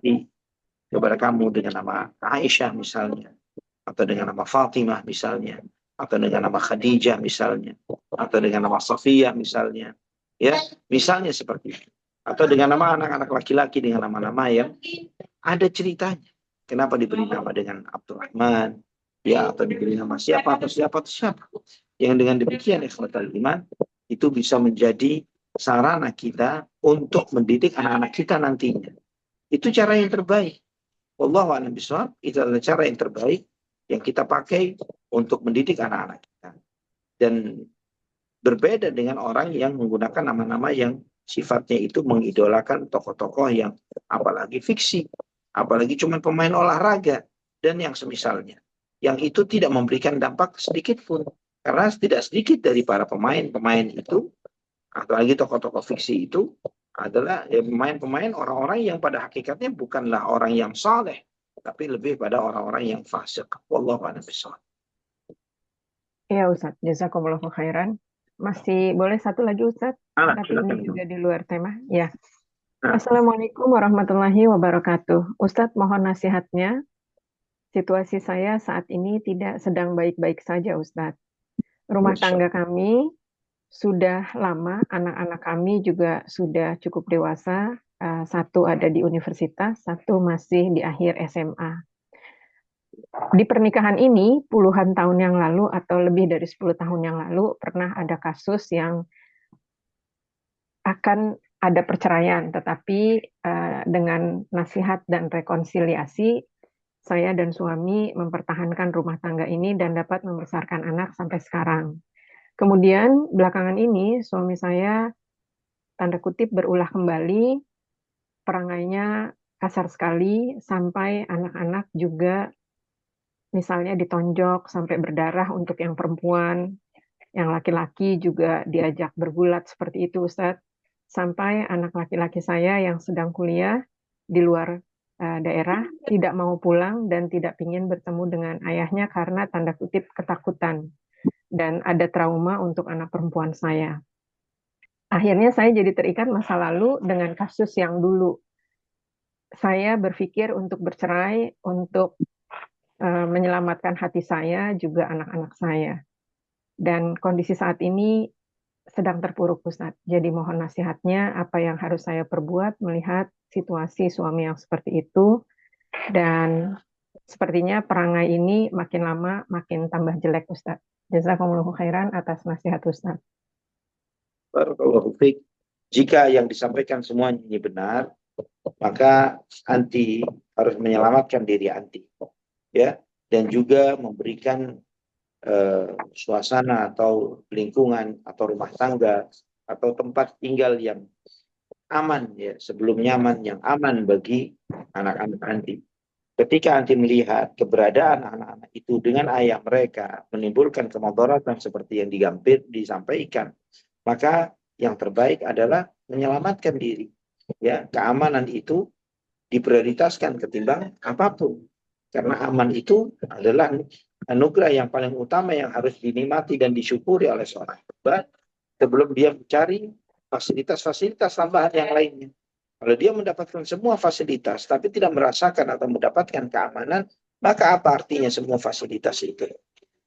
kepada kamu dengan nama Aisyah misalnya, atau dengan nama Fatimah misalnya, atau dengan nama Khadijah misalnya, atau dengan nama Safiyah misalnya, ya, misalnya seperti itu. Atau dengan nama anak-anak laki-laki dengan nama-nama yang ada ceritanya. Kenapa diberi nama dengan Abdurrahman, ya, atau diberi nama siapa atau siapa atau siapa. Yang dengan demikian ikhwatal iman itu bisa menjadi sarana kita untuk mendidik anak-anak kita nantinya. Itu cara yang terbaik. Wallahu a'lam bishawab, itu adalah cara yang terbaik yang kita pakai untuk mendidik anak-anak kita. Dan berbeda dengan orang yang menggunakan nama-nama yang sifatnya itu mengidolakan tokoh-tokoh yang apalagi fiksi, apalagi cuma pemain olahraga dan yang semisalnya. Yang itu tidak memberikan dampak sedikit pun. Karena tidak sedikit dari para pemain-pemain itu, apalagi tokoh-tokoh fiksi itu, adalah pemain-pemain orang-orang yang pada hakikatnya bukanlah orang yang saleh, tapi lebih pada orang-orang yang fasik. Wallahu a'lam bishawab. Ya Ustadz, jazakumullahu khairan. Masih boleh satu lagi Ustadz? Tapi ini juga di luar tema. Ya. Assalamualaikum warahmatullahi wabarakatuh. Ustadz, mohon nasihatnya. Situasi saya saat ini tidak sedang baik-baik saja Ustadz. Rumah tangga kami sudah lama, anak-anak kami juga sudah cukup dewasa. Satu ada di universitas, satu masih di akhir SMA. Di pernikahan ini, puluhan tahun yang lalu atau lebih dari 10 tahun yang lalu, pernah ada kasus yang akan ada perceraian, tetapi dengan nasihat dan rekonsiliasi, saya dan suami mempertahankan rumah tangga ini dan dapat membesarkan anak sampai sekarang. Kemudian belakangan ini suami saya tanda kutip berulah kembali, perangainya kasar sekali sampai anak-anak juga misalnya ditonjok sampai berdarah untuk yang perempuan, yang laki-laki juga diajak bergulat seperti itu Ustadz. Sampai anak laki-laki saya yang sedang kuliah di luar daerah tidak mau pulang dan tidak ingin bertemu dengan ayahnya karena tanda kutip ketakutan. Dan ada trauma untuk anak perempuan saya. Akhirnya saya jadi terikat masa lalu dengan kasus yang dulu. Saya berpikir untuk bercerai, untuk menyelamatkan hati saya, juga anak-anak saya. Dan kondisi saat ini sedang terpuruk, Ustadz. Jadi mohon nasihatnya, apa yang harus saya perbuat melihat situasi suami yang seperti itu. Dan sepertinya perangai ini makin lama makin tambah jelek, Ustadz. Jazakumullahu khairan atas nasihat Ustaz. Barakallahu fiik. Jika yang disampaikan semuanya ini benar, maka anti harus menyelamatkan diri anti, ya, dan juga memberikan suasana atau lingkungan atau rumah tangga atau tempat tinggal yang aman, ya, sebelum nyaman, yang aman bagi anak-anak anti. Ketika anti melihat keberadaan anak-anak itu dengan ayah mereka menimbulkan kemudaratan seperti yang disampaikan, maka yang terbaik adalah menyelamatkan diri. Ya, keamanan itu diprioritaskan ketimbang apapun. Karena aman itu adalah anugerah yang paling utama yang harus dinikmati dan disyukuri oleh seorang hamba sebelum dia mencari fasilitas-fasilitas tambahan yang lainnya. Kalau dia mendapatkan semua fasilitas tapi tidak merasakan atau mendapatkan keamanan, maka apa artinya semua fasilitas itu?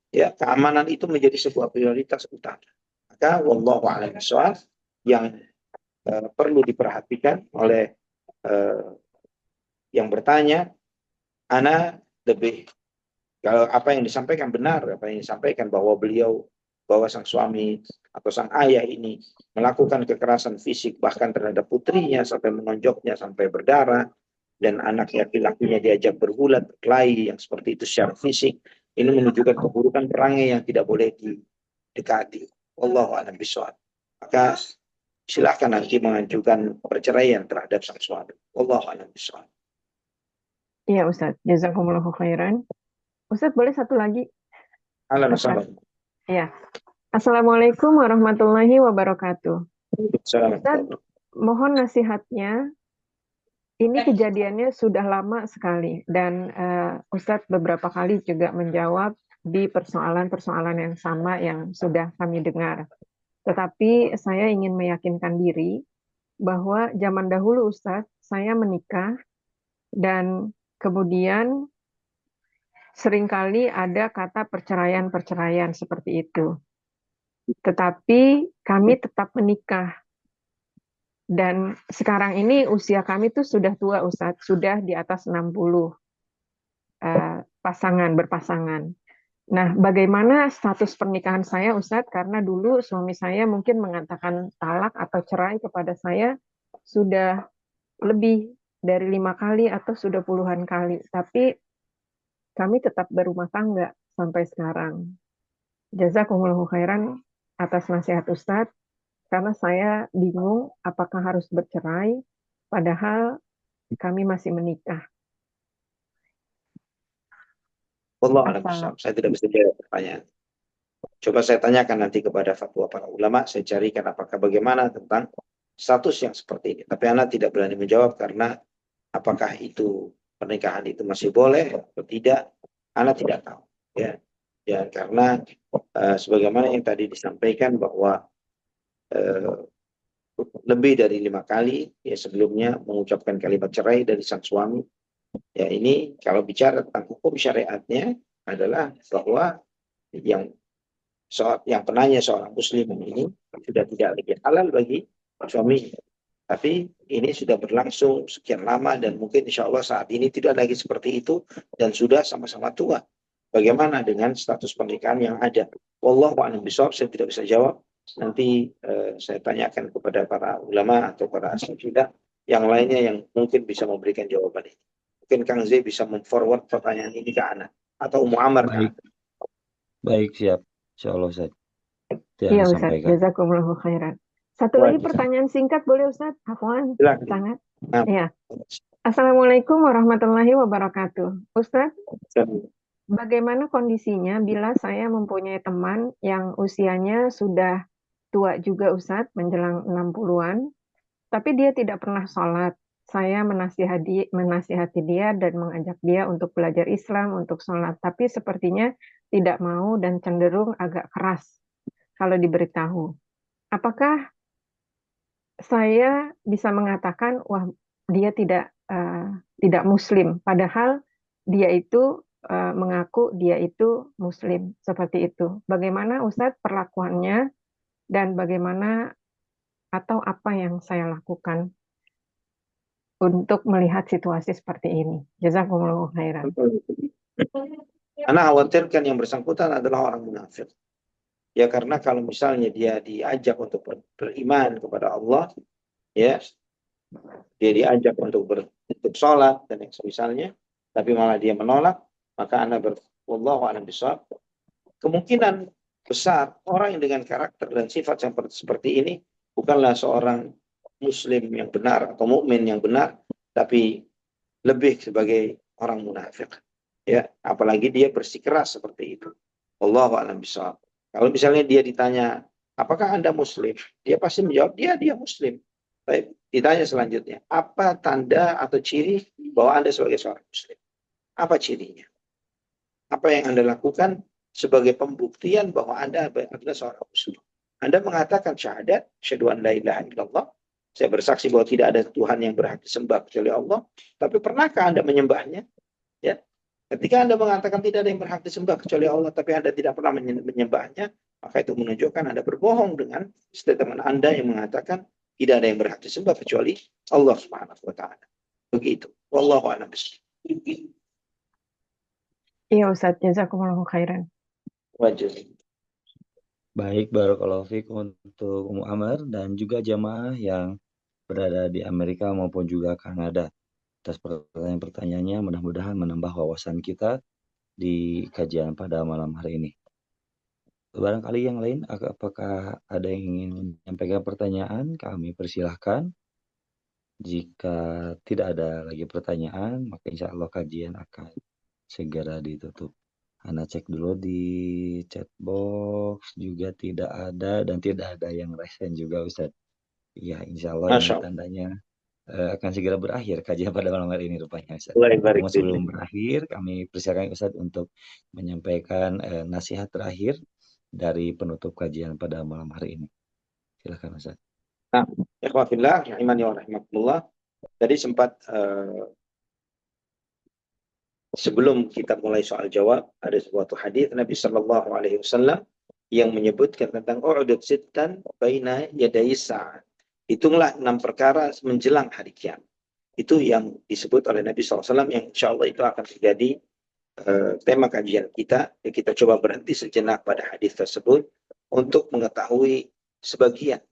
Ya, keamanan itu menjadi sebuah prioritas utama. Maka wallahu a'lam bishawab, yang perlu diperhatikan oleh yang bertanya, ana lebih, kalau apa yang disampaikan benar, apa yang disampaikan bahwa sang suami atau sang ayah ini melakukan kekerasan fisik bahkan terhadap putrinya sampai menonjoknya sampai berdarah, dan anak laki-lakinya diajak bergulat, berkelahi yang seperti itu secara fisik, ini menunjukkan keburukan perangai yang tidak boleh didekati. Wallahu a'lam bishawab. Maka silakan nanti mengajukan perceraian terhadap sang suami. Wallahu a'lam bishawab. Iya Ustadz, jazakumullahu khairan. Ustadz boleh satu lagi? Ahlan wa Ustadz. sahlan. Iya. Assalamualaikum warahmatullahi wabarakatuh. Ustadz, mohon nasihatnya. Ini kejadiannya sudah lama sekali dan Ustadz beberapa kali juga menjawab di persoalan-persoalan yang sama yang sudah kami dengar. Tetapi saya ingin meyakinkan diri bahwa zaman dahulu Ustadz, saya menikah dan kemudian seringkali ada kata perceraian-perceraian seperti itu. Tetapi kami tetap menikah. Dan sekarang ini usia kami tuh sudah tua Ustadz, sudah di atas 60 berpasangan. Nah, bagaimana status pernikahan saya Ustadz? Karena dulu suami saya mungkin mengatakan talak atau cerai kepada saya sudah lebih dari 5 kali atau sudah puluhan kali. Tapi kami tetap berumah tangga sampai sekarang. Jazakumullahu khairan atas nasihat Ustadz. Karena saya bingung apakah harus bercerai, padahal kami masih menikah. Wallahu a'lam bishawab. Saya tidak bisa jawab pertanyaan. Coba saya tanyakan nanti kepada fatwa para ulama, saya carikan apakah bagaimana tentang status yang seperti ini. Tapi Anda tidak berani menjawab karena apakah itu pernikahan itu masih boleh atau tidak, Anda tidak tahu. Ya karena sebagaimana yang tadi disampaikan bahwa lebih dari 5 kali ya sebelumnya mengucapkan kalimat cerai dari sang suami. Ya ini kalau bicara tentang hukum syariatnya adalah bahwa yang penanya seorang muslim ini sudah tidak lagi halal bagi suami. Tapi ini sudah berlangsung sekian lama dan mungkin insya Allah saat ini tidak lagi seperti itu dan sudah sama-sama tua. Bagaimana dengan status pernikahan yang ada? Wallahu a'lam bishawab, saya tidak bisa jawab. Nanti saya tanyakan kepada para ulama atau para asatidzah yang lainnya yang mungkin bisa memberikan jawaban ini. Mungkin Kang Z bisa memforward pertanyaan ini ke Ana atau Ummu Amar. Baik, siap. Insya Allah Ustaz. Iya Ustaz, jazakumullahu khairan. Satu lagi pertanyaan singkat boleh Ustaz? Afwan, sangat. Iya. Assalamualaikum warahmatullahi wabarakatuh. Ustaz, bagaimana kondisinya bila saya mempunyai teman yang usianya sudah tua juga Ustadz, menjelang 60-an, tapi dia tidak pernah sholat. Saya menasihati dia dan mengajak dia untuk belajar Islam, untuk sholat. Tapi sepertinya tidak mau dan cenderung agak keras kalau diberitahu. Apakah saya bisa mengatakan, wah dia tidak Muslim, padahal dia itu mengaku dia itu Muslim, seperti itu. Bagaimana Ustadz perlakuannya dan bagaimana atau apa yang saya lakukan untuk melihat situasi seperti ini? Jazakumullahu khairan. Ana khawatirkan yang bersangkutan adalah orang munafik. Ya karena kalau misalnya dia diajak untuk beriman kepada Allah, ya dia diajak untuk sholat dan yang semisalnya, tapi malah dia menolak, maka Anda wallahu a'lam bishawab. Kemungkinan besar orang yang dengan karakter dan sifat yang seperti ini bukanlah seorang muslim yang benar atau mukmin yang benar, tapi lebih sebagai orang munafik. Ya, apalagi dia bersikeras seperti itu. Wallahu a'lam bishawab. Kalau misalnya dia ditanya, apakah Anda muslim? Dia pasti menjawab, dia muslim. Baik, ditanya selanjutnya, apa tanda atau ciri bahwa Anda sebagai seorang muslim? Apa cirinya? Apa yang Anda lakukan sebagai pembuktian bahwa Anda adalah seorang muslim? Anda mengatakan syahadat, syahadu an la ilaha illallah, saya bersaksi bahwa tidak ada Tuhan yang berhak disembah kecuali Allah, tapi pernahkah Anda menyembahnya? Ya. Ketika Anda mengatakan tidak ada yang berhak disembah kecuali Allah, tapi Anda tidak pernah menyembahnya, maka itu menunjukkan Anda berbohong dengan statement Anda yang mengatakan tidak ada yang berhak disembah kecuali Allah Subhanahu wa taala. Begitu. Wallahu a'lam bishawab. Iya Ustaz, jazakumullahu khairan. Wajib. Baik, barakallahu fikum untuk Ummu Amar dan juga jamaah yang berada di Amerika maupun juga Kanada. Atas pertanyaan-pertanyaannya, mudah-mudahan menambah wawasan kita di kajian pada malam hari ini. Barangkali yang lain, apakah ada yang ingin menyampaikan pertanyaan? Kami persilahkan. Jika tidak ada lagi pertanyaan, maka insya Allah kajian akan segera ditutup. Anda cek dulu di chat box, juga tidak ada, dan tidak ada yang resen juga Ustadz. Ya, insya Allah ini Masya Allah. tandanya akan segera berakhir kajian pada malam hari ini rupanya Ustadz. Mulai barik Namun sebelum berakhir, kami persilakan Ustadz untuk menyampaikan nasihat terakhir dari penutup kajian pada malam hari ini. Silakan Ustadz. Nah, ikhwafillah, rahimani wa rahimakumullah. Tadi sempat sebelum kita mulai soal jawab, ada sebuah hadis Nabi Shallallahu Alaihi Wasallam yang menyebutkan tentang u'udud sittan baina yaday sa'at. Hitunglah 6 perkara menjelang hari kiamat. Itu yang disebut oleh Nabi SAW yang insya Allah itu akan menjadi tema kajian kita. Ya, kita coba berhenti sejenak pada hadis tersebut untuk mengetahui sebagian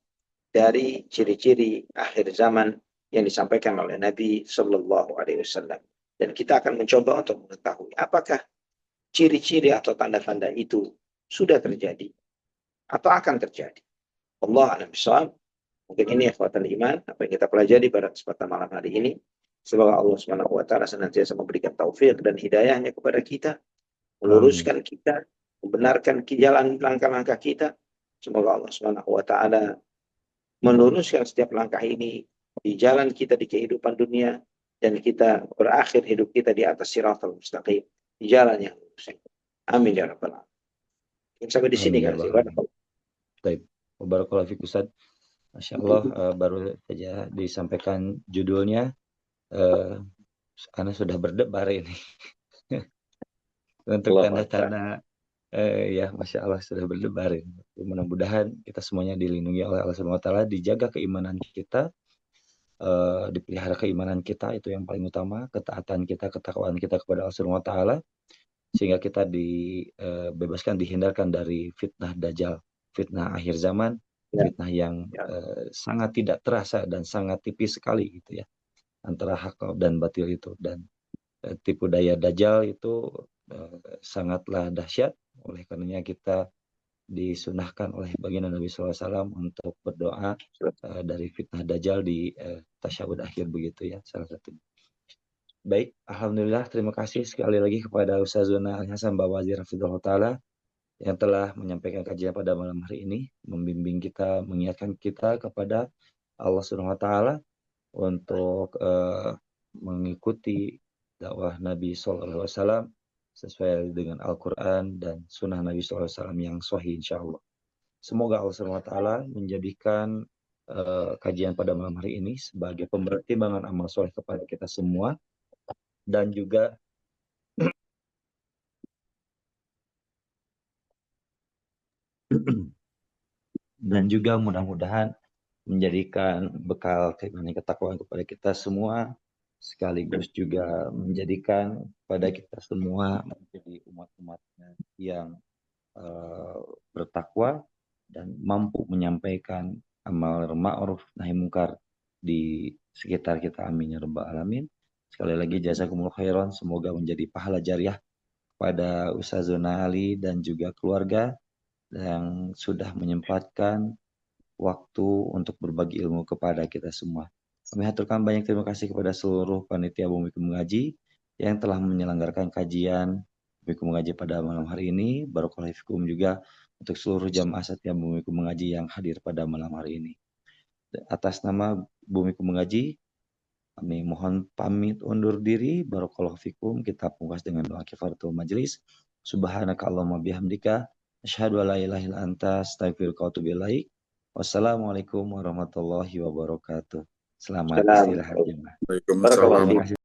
dari ciri-ciri akhir zaman yang disampaikan oleh Nabi Shallallahu Alaihi Wasallam. Dan kita akan mencoba untuk mengetahui apakah ciri-ciri atau tanda-tanda itu sudah terjadi atau akan terjadi. Allah a'lam bishawab. Mungkin ini ikhwatal iman apa yang kita pelajari pada kesempatan malam hari ini. Semoga Allah Subhanahu wa taala senantiasa memberikan taufik dan hidayahnya kepada kita, meluruskan kita, membenarkan jalan langkah-langkah kita. Semoga Allah Subhanahu wa taala meluruskan setiap langkah ini di jalan kita di kehidupan dunia, dan kita berakhir hidup kita di atas siratal mustaqim, di jalan yang lurus. Amin ya rabbal alamin. Sampai di sini kan. Baik, barakallahu fiik Ustaz. Masya Allah, baru saja disampaikan judulnya, karena sudah berdebar ini. Untuk tanda-tanda, ya Masya Allah sudah berdebar ini. Mudah-mudahan kita semuanya dilindungi oleh Allah Subhanahu wa taala, dijaga keimanan kita, dipelihara keimanan kita, itu yang paling utama, ketaatan kita, ketakwaan kita kepada Allah Subhanahu wa taala, sehingga kita dibebaskan, dihindarkan dari fitnah dajjal, fitnah akhir zaman, fitnah yang sangat tidak terasa dan sangat tipis sekali gitu ya, antara hak dan batil itu. Dan tipu daya dajjal itu sangatlah dahsyat. Oleh karenanya kita disunahkan oleh baginda Nabi SAW untuk berdoa dari fitnah dajjal di tasyahud akhir begitu ya, salah satu. Baik, alhamdulillah, terima kasih sekali lagi kepada Ustazuna Al-Hasan Bawazir hafizahullah taala yang telah menyampaikan kajian pada malam hari ini, membimbing kita, mengingatkan kita kepada Allah Subhanahu wa taala untuk mengikuti dakwah Nabi sallallahu alaihi wasallam sesuai dengan Al-Qur'an dan sunnah Nabi sallallahu alaihi wasallam yang sahih insyaallah. Semoga Allah Subhanahu wa taala menjadikan kajian pada malam hari ini sebagai pempertimbangan amal soleh kepada kita semua, dan juga mudah-mudahan menjadikan bekal keimanan ketakwaan kepada kita semua, sekaligus juga menjadikan pada kita semua menjadi umat-umatnya yang bertakwa dan mampu menyampaikan amal ma'ruf nahi mungkar di sekitar kita. Amin ya rabbal alamin. Sekali lagi jazakumullah khairan, semoga menjadi pahala jariah pada Ustazuna Ali dan juga keluarga yang sudah menyempatkan waktu untuk berbagi ilmu kepada kita semua. Kami haturkan banyak terima kasih kepada seluruh panitia Bumiku Mengaji yang telah menyelenggarakan kajian Bumiku Mengaji pada malam hari ini. Barakallahu fikum juga untuk seluruh jamaah setia Bumiku Mengaji yang hadir pada malam hari ini. Atas nama Bumiku Mengaji, kami mohon pamit undur diri. Barakallahu fikum. Kita pungkas dengan doa kifaratul majlis. Subhanaka Allahumma bihamdika asyhadu an la ilaha illa anta astaghfiruka wa atubu ilaik. Wassalamualaikum warahmatullahi wabarakatuh. Selamat istirahat jemaah. Waalaikumsalam.